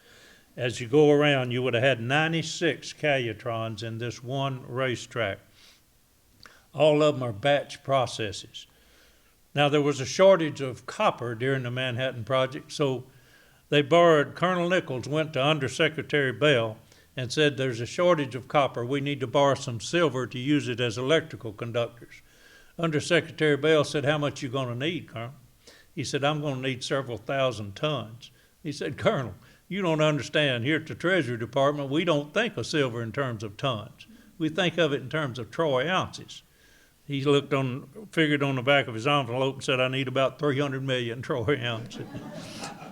As you go around, you would have had 96 calutrons in this one racetrack. All of them are batch processes. Now, there was a shortage of copper during the Manhattan Project, so they borrowed, Colonel Nichols went to Undersecretary Bell and said, "There's a shortage of copper. We need to borrow some silver to use it as electrical conductors." Undersecretary Bell said, "How much you going to need, Colonel?" He said, "I'm going to need several thousand tons." He said, "Colonel, you don't understand. Here at the Treasury Department, we don't think of silver in terms of tons. We think of it in terms of troy ounces." He figured on the back of his envelope and said, "I need about 300 million troy ounces."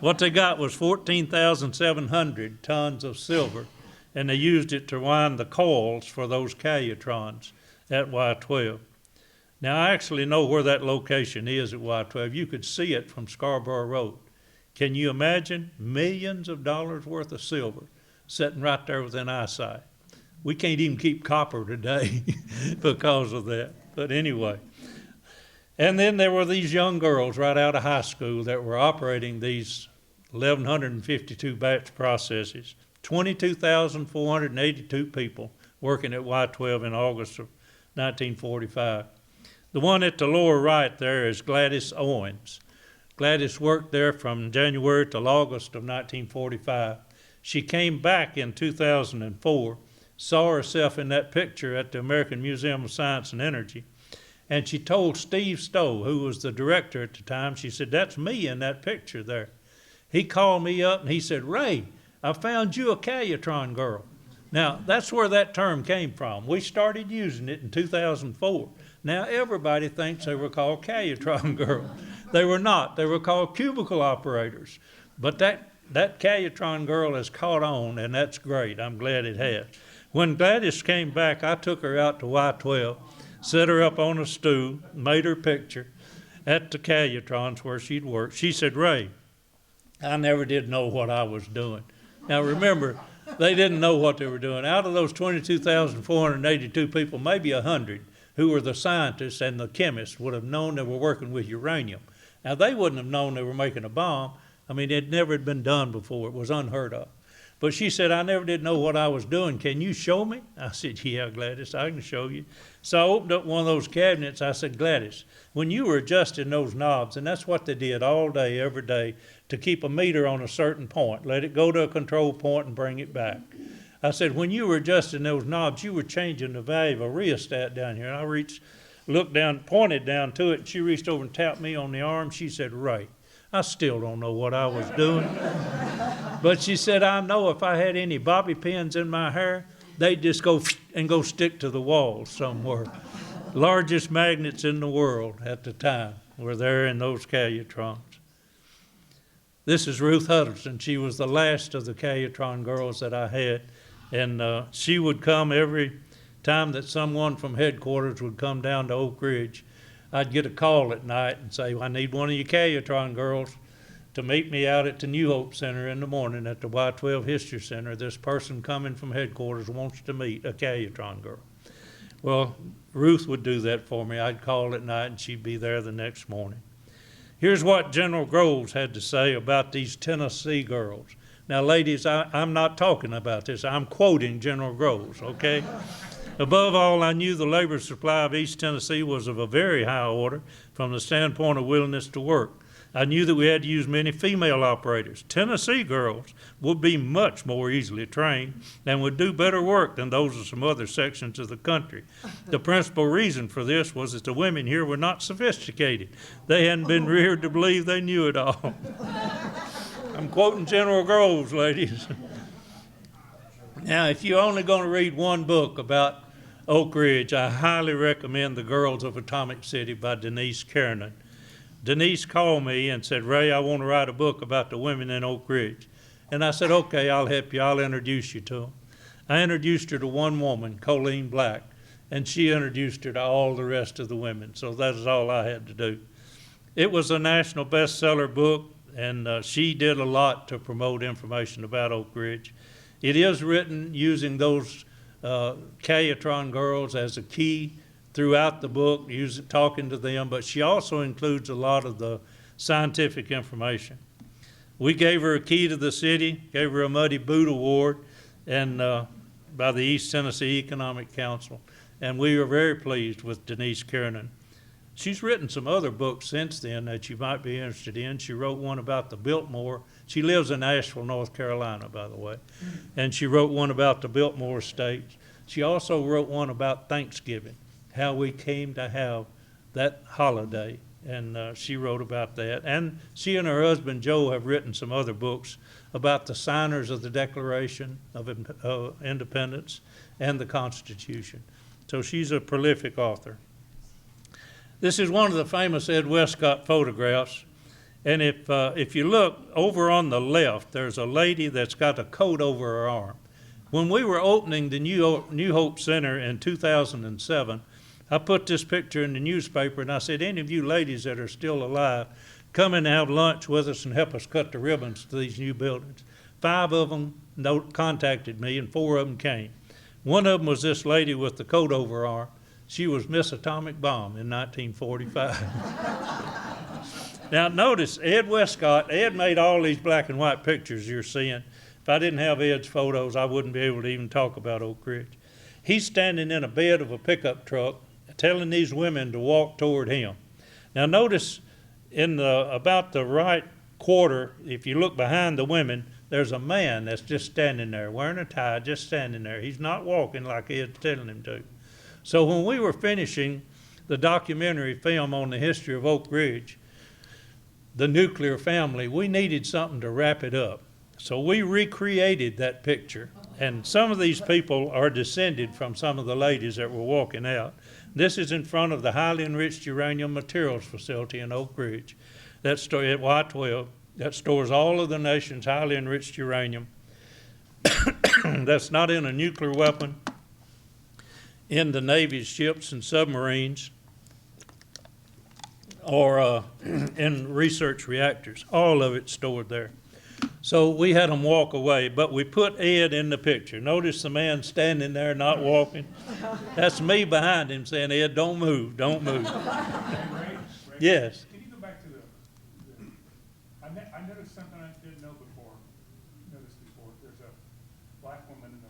What they got was 14,700 tons of silver, and they used it to wind the coils for those calutrons at Y-12. Now, I actually know where that location is at Y-12. You could see it from Scarborough Road. Can you imagine millions of dollars worth of silver sitting right there within eyesight? We can't even keep copper today because of that. But anyway. And then there were these young girls right out of high school that were operating these 1,152 batch processes. 22,482 people working at Y-12 in August of 1945. The one at the lower right there is Gladys Owens. Gladys worked there from January till August of 1945. She came back in 2004, saw herself in that picture at the American Museum of Science and Energy, and she told Steve Stowe, who was the director at the time, she said, "That's me in that picture there." He called me up and he said, "Ray, I found you a calutron girl." Now, that's where that term came from. We started using it in 2004. Now everybody thinks they were called Cayetron girls. They were not. They were called cubicle operators. But that Cayetron girl has caught on, and that's great. I'm glad it has. When Gladys came back, I took her out to Y12, set her up on a stool, made her picture at the Cayetrons where she'd worked. She said, "Ray, I never did know what I was doing." Now remember, they didn't know what they were doing. Out of those 22,482 people, maybe 100 who were the scientists and the chemists would have known they were working with uranium. Now they wouldn't have known they were making a bomb. I mean, it never had been done before. It was unheard of. But she said, "I never did know what I was doing. Can you show me?" I said, "Yeah, Gladys, I can show you." So I opened up one of those cabinets. I said, "Gladys, when you were adjusting those knobs," and that's what they did all day, every day, to keep a meter on a certain point, let it go to a control point and bring it back. I said, "When you were adjusting those knobs, you were changing the value of a rheostat down here." And I looked down, pointed down to it, and she reached over and tapped me on the arm. She said, "Ray, I still don't know what I was doing." But she said, "I know if I had any bobby pins in my hair, they'd just go stick to the wall somewhere." Largest magnets in the world at the time were there in those Cayetrons. This is Ruth Huddleston. She was the last of the Cayetron girls that I had. And she would come every time that someone from headquarters would come down to Oak Ridge. I'd get a call at night and say, "I need one of you Cayetron girls to meet me out at the New Hope Center in the morning at the Y12 History Center. This person coming from headquarters wants to meet a Cayetron girl." Well, Ruth would do that for me. I'd call at night and she'd be there the next morning. Here's what General Groves had to say about these Tennessee girls. Now, ladies, I'm not talking about this. I'm quoting General Groves, okay? "Above all, I knew the labor supply of East Tennessee was of a very high order from the standpoint of willingness to work. I knew that we had to use many female operators. Tennessee girls would be much more easily trained and would do better work than those of some other sections of the country. The principal reason for this was that the women here were not sophisticated. They hadn't been reared to believe they knew it all." I'm quoting General Groves, ladies. Now, if you're only going to read one book about Oak Ridge, I highly recommend The Girls of Atomic City by Denise Kiernan. Denise called me and said, "Ray, I want to write a book about the women in Oak Ridge." And I said, "Okay, I'll help you. I'll introduce you to them." I introduced her to one woman, Colleen Black, and she introduced her to all the rest of the women. So that is all I had to do. It was a national bestseller book, and she did a lot to promote information about Oak Ridge. It is written using those Cayetron girls as a key throughout the book, talking to them, but she also includes a lot of the scientific information. We gave her a key to the city, gave her a Muddy Boot Award, and by the East Tennessee Economic Council, and we were very pleased with Denise Kiernan. She's written some other books since then that you might be interested in. She wrote one about the Biltmore. She lives in Nashville, North Carolina, by the way. And she wrote one about the Biltmore Estates. She also wrote one about Thanksgiving, how we came to have that holiday. And she wrote about that. And she and her husband, Joe, have written some other books about the signers of the Declaration of Independence and the Constitution. So she's a prolific author. This is one of the famous Ed Westcott photographs, and if you look over on the left, there's a lady that's got a coat over her arm. When we were opening the New Hope Center in 2007, I put this picture in the newspaper, and I said, "Any of you ladies that are still alive, come in and have lunch with us and help us cut the ribbons to these new buildings." 5 of them contacted me, and 4 of them came. One of them was this lady with the coat over her arm. She was Miss Atomic Bomb in 1945. Now notice, Ed Westcott, Ed made all these black and white pictures you're seeing. If I didn't have Ed's photos, I wouldn't be able to even talk about Oak Ridge. He's standing in a bed of a pickup truck telling these women to walk toward him. Now notice in about the right quarter, if you look behind the women, there's a man that's just standing there, wearing a tie, just standing there. He's not walking like Ed's telling him to. So when we were finishing the documentary film on the history of Oak Ridge, the nuclear family, we needed something to wrap it up. So we recreated that picture. And some of these people are descended from some of the ladies that were walking out. This is in front of the highly enriched uranium materials facility in Oak Ridge. That store at Y12, that stores all of the nation's highly enriched uranium. That's not in a nuclear weapon, in the Navy's ships and submarines, or in research reactors. All of it's stored there. So we had them walk away, but we put Ed in the picture. Notice the man standing there not walking? That's me behind him saying, Ed, don't move, don't move. Yes. Can you go back to I noticed something I didn't know before. There's a black woman in the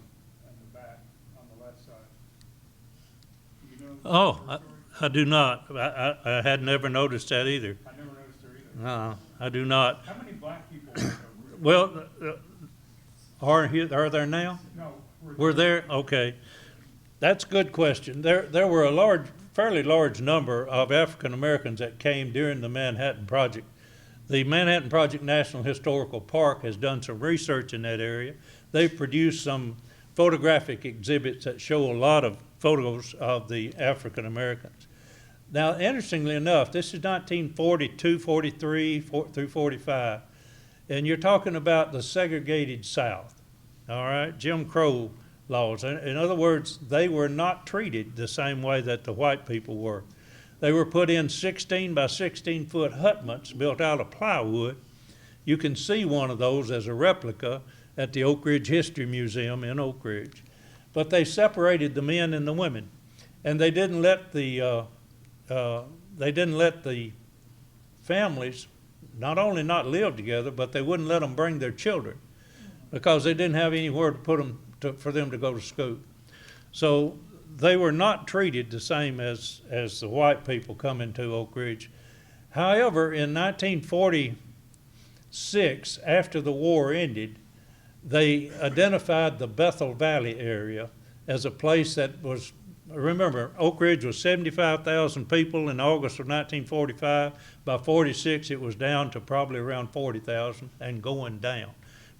back on the left side. Do you know? Oh, I do not. I had never noticed that either. I never noticed her either. I do not. How many black people are there? Well, are there now? No. Were there? Okay. That's a good question. There were a fairly large number of African Americans that came during the Manhattan Project. The Manhattan Project National Historical Park has done some research in that area. They've produced some photographic exhibits that show a lot of photos of the African Americans. Now, interestingly enough, this is 1942, 43 through 45. And you're talking about the segregated South, all right, Jim Crow laws. In other words, they were not treated the same way that the white people were. They were put in 16 by 16 foot hutments built out of plywood. You can see one of those as a replica at the Oak Ridge History Museum in Oak Ridge. But they separated the men and the women, and they didn't let the families not only not live together, but they wouldn't let them bring their children because they didn't have anywhere to put them for them to go to school. So they were not treated the same as the white people coming to Oak Ridge. However, in 1946, after the war ended, they identified the Bethel Valley area as a place that was, remember, Oak Ridge was 75,000 people in August of 1945. By 46, it was down to probably around 40,000 and going down.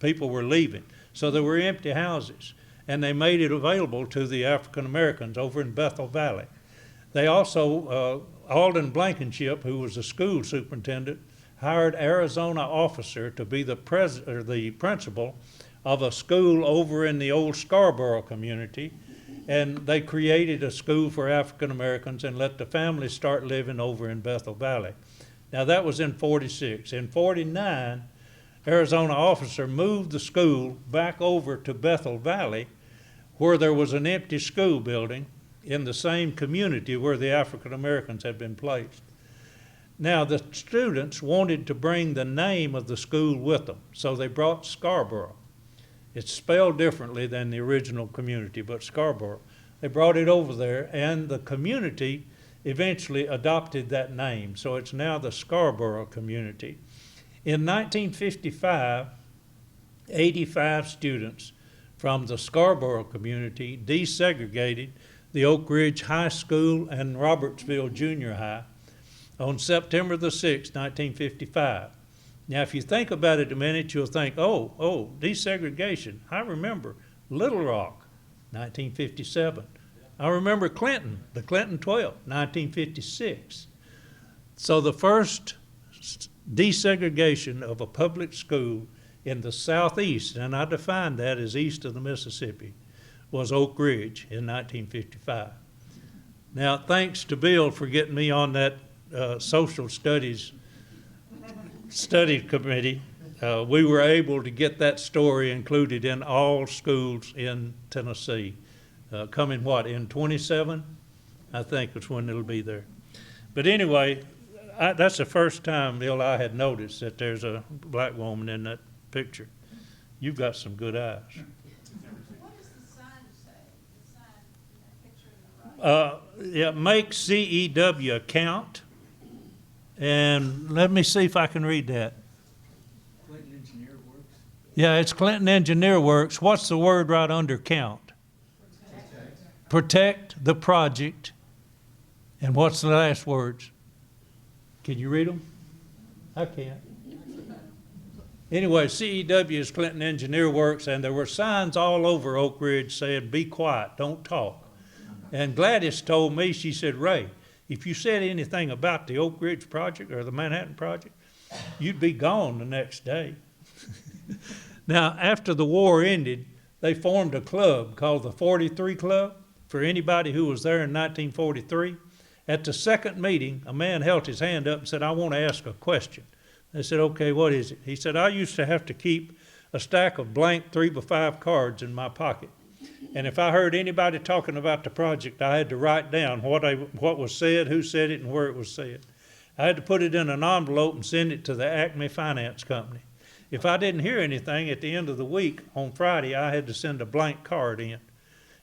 People were leaving. So there were empty houses, and they made it available to the African Americans over in Bethel Valley. They also, Alden Blankenship, who was the school superintendent, hired Arizona officer to be the principal of a school over in the old Scarborough community. And they created a school for African Americans and let the families start living over in Bethel Valley. Now that was in 46. In 49, Arizona officer moved the school back over to Bethel Valley, where there was an empty school building in the same community where the African Americans had been placed. Now the students wanted to bring the name of the school with them, so they brought Scarborough. It's spelled differently than the original community, but Scarborough. They brought it over there, and the community eventually adopted that name, so it's now the Scarborough community. In 1955, 85 students from the Scarborough community desegregated the Oak Ridge High School and Robertsville Junior High on September the 6th, 1955. Now, if you think about it a minute, you'll think, oh, desegregation. I remember Little Rock, 1957. I remember Clinton, the Clinton 12, 1956. So the first desegregation of a public school in the southeast, and I define that as east of the Mississippi, was Oak Ridge in 1955. Now, thanks to Bill for getting me on that social studies study committee, we were able to get that story included in all schools in Tennessee. Coming in 27? I think is when it'll be there. But anyway, that's the first time, Bill, I had noticed that there's a black woman in that picture. You've got some good eyes. What does the sign say? The sign in that picture in the right? Yeah, make CEW count. And let me see if I can read that. Clinton Engineer Works. Yeah, it's Clinton Engineer Works. What's the word right under count? Protect the project. And what's the last words? Can you read them? I can't. Anyway, CEW is Clinton Engineer Works, and there were signs all over Oak Ridge saying, be quiet, don't talk. And Gladys told me, she said, Ray, if you said anything about the Oak Ridge project or the Manhattan project, you'd be gone the next day. Now, after the war ended, they formed a club called the 43 Club for anybody who was there in 1943. At the second meeting, a man held his hand up and said, I want to ask a question. They said, okay, what is it? He said, I used to have to keep a stack of blank 3x5 cards in my pocket. And if I heard anybody talking about the project, I had to write down what was said, who said it, and where it was said. I had to put it in an envelope and send it to the Acme Finance Company. If I didn't hear anything at the end of the week, on Friday, I had to send a blank card in.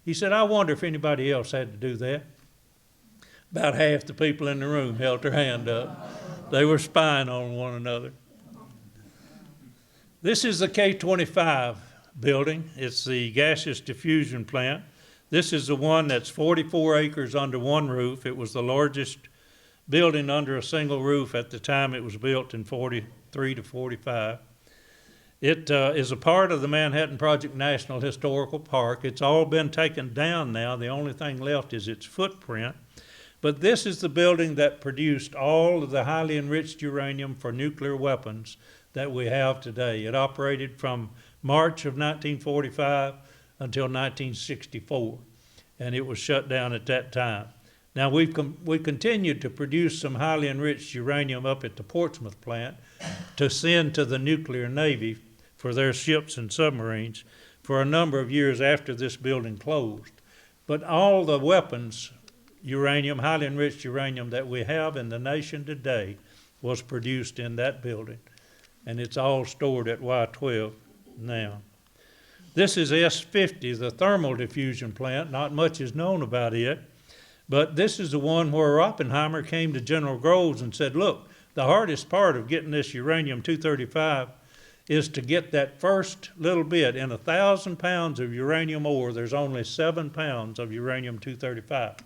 He said, I wonder if anybody else had to do that. About half the people in the room held their hand up. They were spying on one another. This is the K-25 building. It's the gaseous diffusion plant. This is the one that's 44 acres under one roof. It was the largest building under a single roof at the time it was built in 43 to 45. It is a part of the Manhattan Project National Historical Park. It's all been taken down now. The only thing left is its footprint. But this is the building that produced all of the highly enriched uranium for nuclear weapons that we have today. It operated from March of 1945 until 1964, and it was shut down at that time. Now, we continued to produce some highly enriched uranium up at the Portsmouth plant to send to the nuclear navy for their ships and submarines for a number of years after this building closed. But all the weapons uranium, highly enriched uranium that we have in the nation today was produced in that building, and it's all stored at Y-12 now. This is S-50, the thermal diffusion plant. Not much is known about it, but this is the one where Oppenheimer came to General Groves and said, look, the hardest part of getting this uranium-235 is to get that first little bit. In 1,000 pounds of uranium ore, there's only 7 pounds of uranium-235,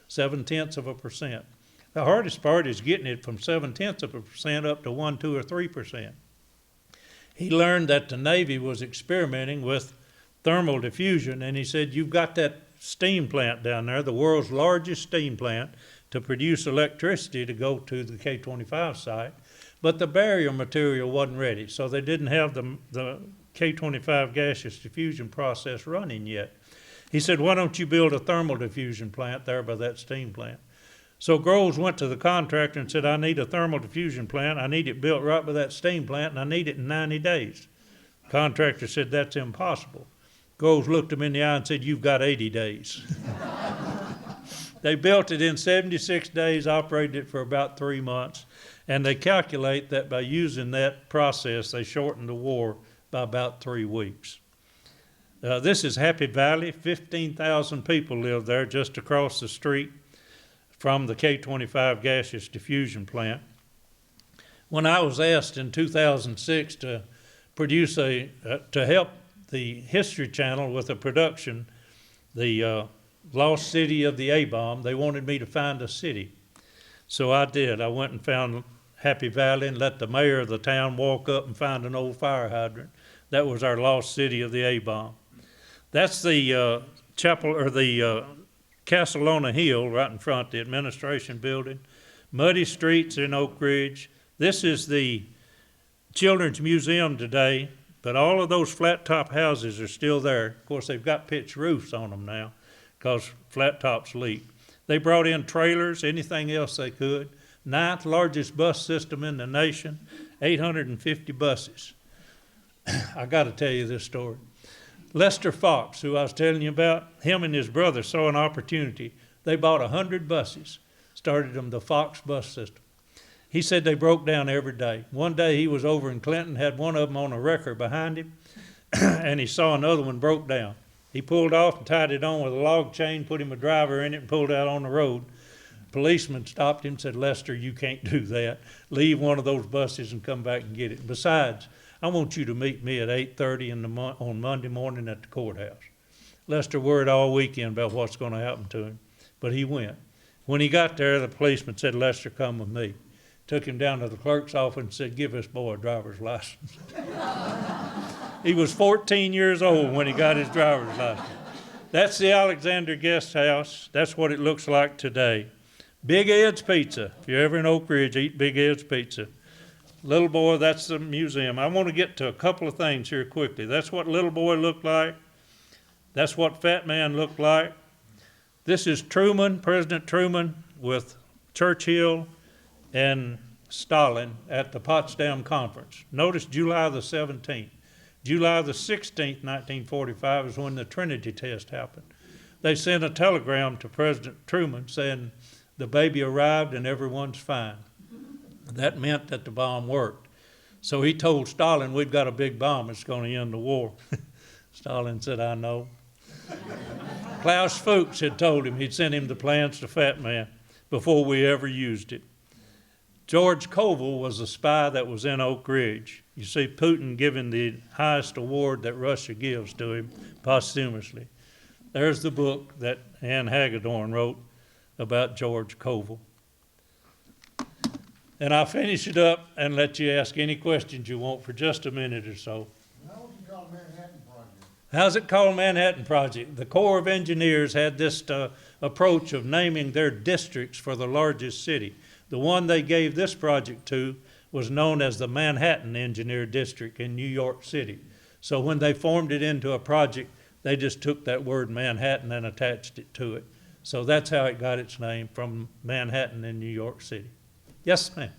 0.7%. The hardest part is getting it from 0.7% up to 1, 2, or 3%. He learned that the Navy was experimenting with thermal diffusion, and he said, you've got that steam plant down there, the world's largest steam plant, to produce electricity to go to the K-25 site, but the barrier material wasn't ready, so they didn't have the K-25 gaseous diffusion process running yet. He said, why don't you build a thermal diffusion plant there by that steam plant? So Groves went to the contractor and said, I need a thermal diffusion plant. I need it built right by that steam plant, and I need it in 90 days. The contractor said, that's impossible. Groves looked him in the eye and said, you've got 80 days. They built it in 76 days, operated it for about 3 months, and they calculate that by using that process, they shortened the war by about 3 weeks. This is Happy Valley. 15,000 people live there just across the street from the K-25 gaseous diffusion plant. When I was asked in 2006 to produce to help the History Channel with a production, the Lost City of the A-Bomb, they wanted me to find a city. So I did. I went and found Happy Valley and let the mayor of the town walk up and find an old fire hydrant. That was our Lost City of the A-Bomb. That's the chapel, or the Castle on a Hill right in front, the administration building. Muddy streets in Oak Ridge. This is the Children's Museum today, but all of those flat top houses are still there. Of course, they've got pitched roofs on them now because flat tops leak. They brought in trailers, anything else they could. 9th largest bus system in the nation, 850 buses. I got to tell you this story. Lester Fox, who I was telling you about, him and his brother saw an opportunity. They bought 100 buses, started them the Fox bus system. He said they broke down every day. One day he was over in Clinton, had one of them on a wrecker behind him, and he saw another one broke down. He pulled off and tied it on with a log chain, put him a driver in it, and pulled out on the road. Policeman stopped him and said, Lester, you can't do that. Leave one of those buses and come back and get it. Besides, I want you to meet me at 8:30 on Monday morning at the courthouse. Lester worried all weekend about what's going to happen to him, but he went. When he got there, the policeman said, Lester, come with me. Took him down to the clerk's office and said, give this boy a driver's license. He was 14 years old when he got his driver's license. That's the Alexander Guest House. That's what it looks like today. Big Ed's Pizza. If you're ever in Oak Ridge, eat Big Ed's Pizza. Little Boy, that's the museum. I want to get to a couple of things here quickly. That's what Little Boy looked like. That's what Fat Man looked like. This is Truman, President Truman, with Churchill and Stalin at the Potsdam Conference. Notice July the 17th. July the 16th, 1945 is when the Trinity test happened. They sent a telegram to President Truman saying the baby arrived and everyone's fine. That meant that the bomb worked. So he told Stalin, we've got a big bomb, it's going to end the war. Stalin said, I know. Klaus Fuchs had told him, he'd sent him the plans to Fat Man before we ever used it. George Koval was a spy that was in Oak Ridge. You see Putin giving the highest award that Russia gives to him posthumously. There's the book that Ann Hagedorn wrote about George Koval. And I'll finish it up and let you ask any questions you want for just a minute or so. How would you call Manhattan Project? How's it called Manhattan Project? The Corps of Engineers had this approach of naming their districts for the largest city. The one they gave this project to was known as the Manhattan Engineer District in New York City. So when they formed it into a project, they just took that word Manhattan and attached it to it. So that's how it got its name, from Manhattan in New York City. Yes, ma'am.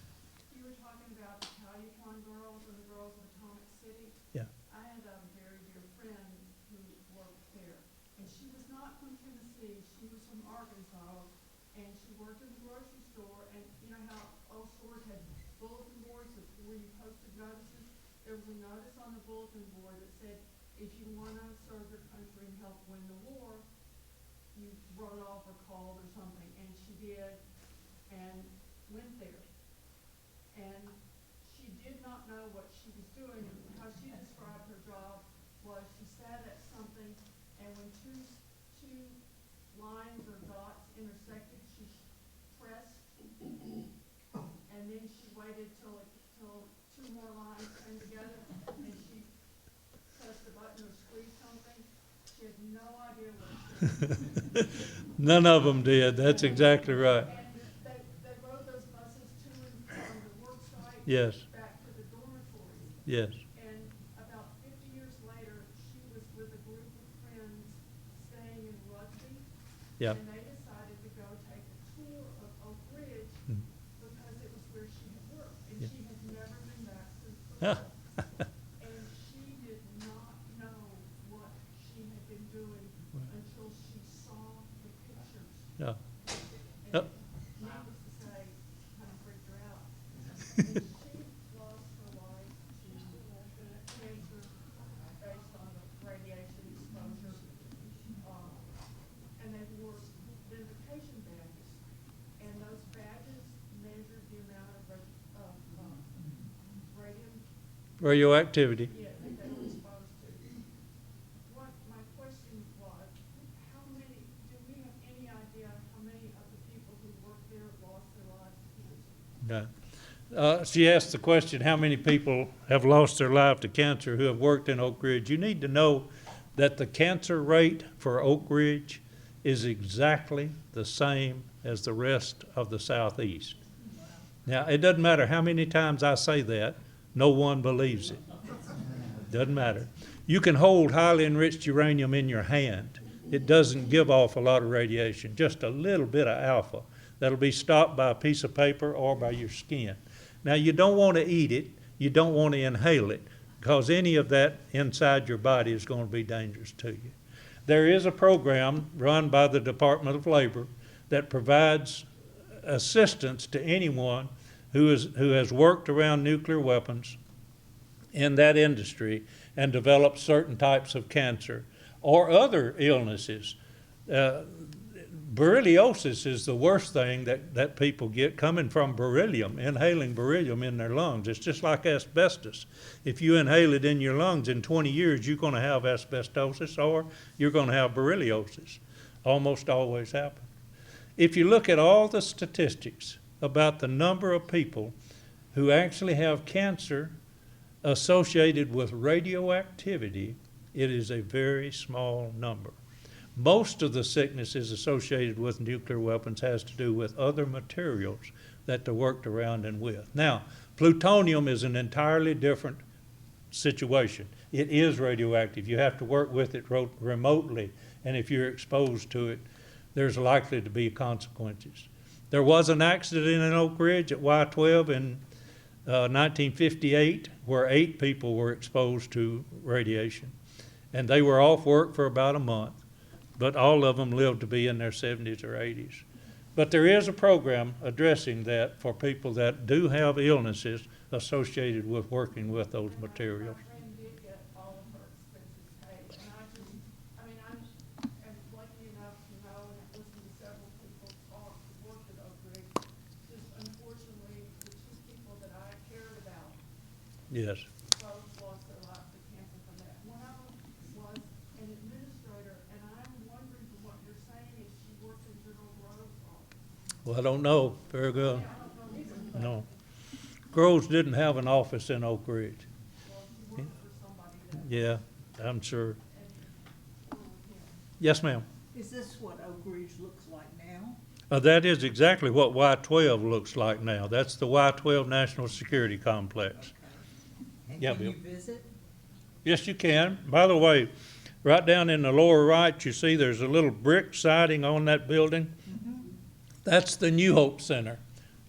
You were talking about the California girls and the girls of Atomic City. Yeah. I had a very dear friend who worked there, and she was not from Tennessee. She was from Arkansas, and she worked in the grocery store. And you know how old stores had bulletin boards where you posted notices? There was a notice on the bulletin board that said, if you want to serve your country and help win the war, you wrote off or called or something. And she did, and went there. And she did not know what she was doing. How she described her job was she sat at something, and when two lines or dots intersected, she pressed, and then she waited till two more lines came together, and she pressed the button or squeezed something. She had no idea what she was doing. None of them did. That's exactly right. And they rode those buses to and from the work site. Yes. Back to the dormitories. Yes. And about 50 years later, she was with a group of friends staying in Rugby. Yeah. And they decided to go take a tour of Oak Ridge Mhm. because it was where she had worked. And Yeah. she had never been back since the Yeah. war. And she did not know what she had been doing until she saw the pictures. Yeah. And needless to say, kind of freaked her out. And she lost her life to cancer based on the radiation exposure. And they wore identification badges. And those badges measured the amount of radium, Radioactivity. yeah, that they were exposed to. What my question was, how many, do we have any idea how many of the people who worked there lost their lives to cancer? No. She asked the question, how many people have lost their life to cancer who have worked in Oak Ridge? You need to know that the cancer rate for Oak Ridge is exactly the same as the rest of the Southeast. Now, it doesn't matter how many times I say that, no one believes it. Doesn't matter. You can hold highly enriched uranium in your hand. It doesn't give off a lot of radiation, just a little bit of alpha. That'll be stopped by a piece of paper or by your skin. Now, you don't want to eat it. You don't want to inhale it, because any of that inside your body is going to be dangerous to you. There is a program run by the Department of Labor that provides assistance to anyone who has worked around nuclear weapons in that industry and developed certain types of cancer or other illnesses. Berylliosis is the worst thing that people get coming from beryllium, inhaling beryllium in their lungs. It's just like asbestos. If you inhale it in your lungs, in 20 years, you're going to have asbestosis or you're going to have berylliosis. Almost always happen. If you look at all the statistics about the number of people who actually have cancer associated with radioactivity, it is a very small number. Most of the sicknesses associated with nuclear weapons has to do with other materials that they're worked around and with. Now, plutonium is an entirely different situation. It is radioactive. You have to work with it remotely, and if you're exposed to it, there's likely to be consequences. There was an accident in Oak Ridge at Y-12 in 1958 where 8 people were exposed to radiation, and they were off work for about a month, but all of them lived to be in their 70s or 80s. But there is a program addressing that for people that do have illnesses associated with working with those materials. My friend did get all of her expenses paid, and I'm lucky enough to know and listen to several people talk who worked at Oak Ridge. Just unfortunately, the 2 people that I cared about Yes. both lost their lives to cancer from that. One of them was an administrator, and I'm wondering from what you're saying if she worked in General Grove's office. Well, I don't know. Very good. I don't know either, but No. Groves didn't have an office in Oak Ridge. well, she worked for somebody that, Yeah, I'm sure. and with him. Yes, ma'am. Is this what Oak Ridge looks like now? That is exactly what Y-12 looks like now. That's the Y-12 National Security Complex. And Yeah, can you Bill. visit? Yes, you can. By the way, right down in the lower right, you see there's a little brick siding on that building. That's the New Hope Center.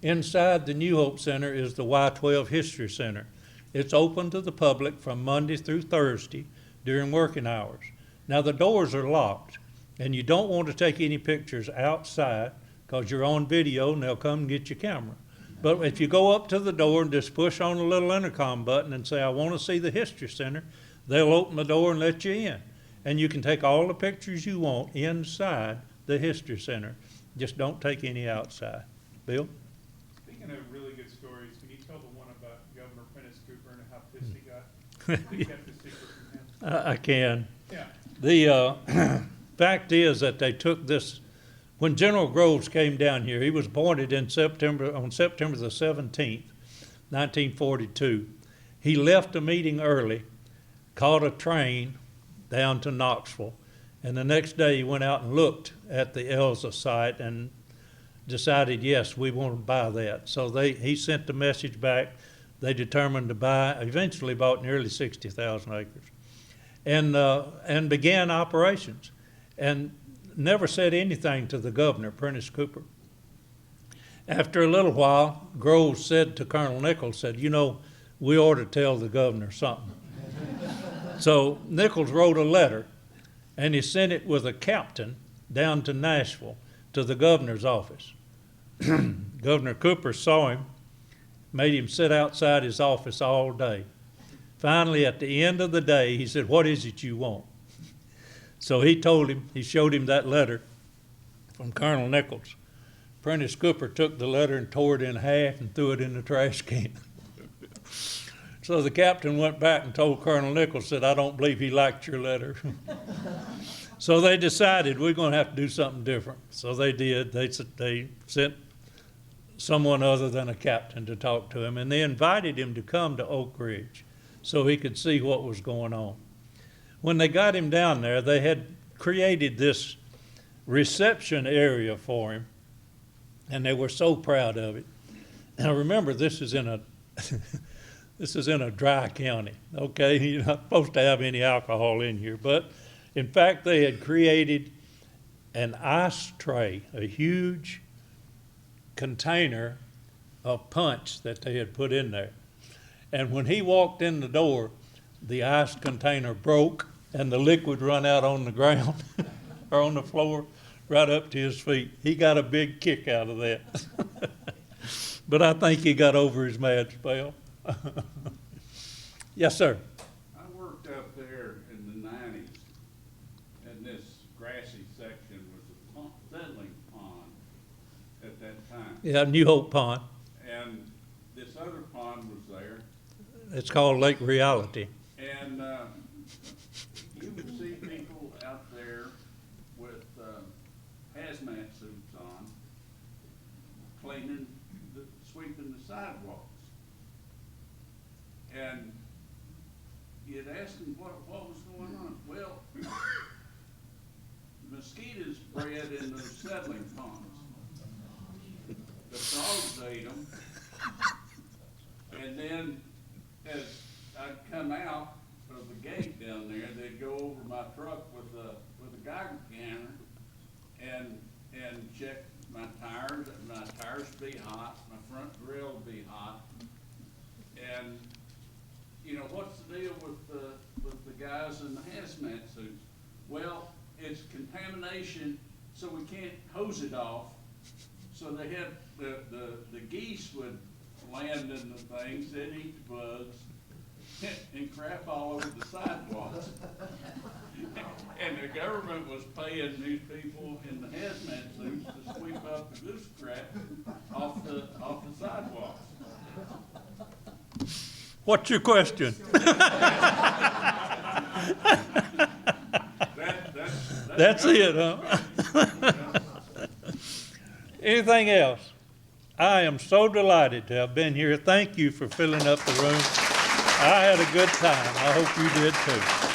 Inside the New Hope Center is the Y-12 History Center. It's open to the public from Monday through Thursday during working hours. Now, the doors are locked, and you don't want to take any pictures outside because you're on video and they'll come and get your camera. But if you go up to the door and just push on the little intercom button and say, I want to see the History Center, they'll open the door and let you in. And you can take all the pictures you want inside the History Center. Just don't take any outside. Bill? Speaking of really good stories, can you tell the one about Governor Prentice Cooper and how pissed he got? He kept the secret from him. I can. Yeah. The fact is that they took this, when General Groves came down here, he was appointed on September the 17th, 1942. He left a meeting early, caught a train down to Knoxville, and the next day he went out and looked at the Elza site and decided, yes, we want to buy that. So he sent the message back. They determined to buy, eventually bought nearly 60,000 acres, and began operations, and never said anything to the governor, Prentice Cooper. After a little while, Groves said to Colonel Nichols, said, you know, we ought to tell the governor something. So Nichols wrote a letter, and he sent it with a captain down to Nashville to the governor's office. Governor Cooper saw him, made him sit outside his office all day. Finally, at the end of the day, he said, what is it you want? So he told him, he showed him that letter from Colonel Nichols. Prentice Cooper took the letter and tore it in half and threw it in the trash can. So the captain went back and told Colonel Nichols, said, I don't believe he liked your letter. So they decided we're going to have to do something different. So they did. They sent someone other than a captain to talk to him, and they invited him to come to Oak Ridge so he could see what was going on. When they got him down there, they had created this reception area for him, and they were so proud of it. Now remember, this is in a dry county, okay? You're not supposed to have any alcohol in here, but in fact, they had created an ice tray, a huge container of punch that they had put in there. And when he walked in the door, the ice container broke and the liquid run out on the ground or on the floor right up to his feet. He got a big kick out of that. But I think he got over his mad spell. Yes, sir. I worked up there in the 90s, and this grassy section was a settling pond at that time. Yeah, New Hope Pond. And this other pond was there, It's called Lake Reality. and you would see people out there with hazmat suits on, sweeping the sidewalks. And you'd ask them what was going on. Well, Miss fed in those settling ponds. The frogs ate them. And then as I'd come out of the gate down there, they'd go over my truck with a Geiger counter and check my tires. My tires be hot, my front grill be hot. And, you know, what's the deal with the guys in the hazmat suits? Well, it's contamination, so we can't hose it off. So they had, the geese would land in the things, they'd eat the bugs, and crap all over the sidewalks. And the government was paying these people in the hazmat suits to sweep up the goose crap off the sidewalks. What's your question? That's it, huh? Anything else? I am so delighted to have been here. Thank you for filling up the room. I had a good time. I hope you did too.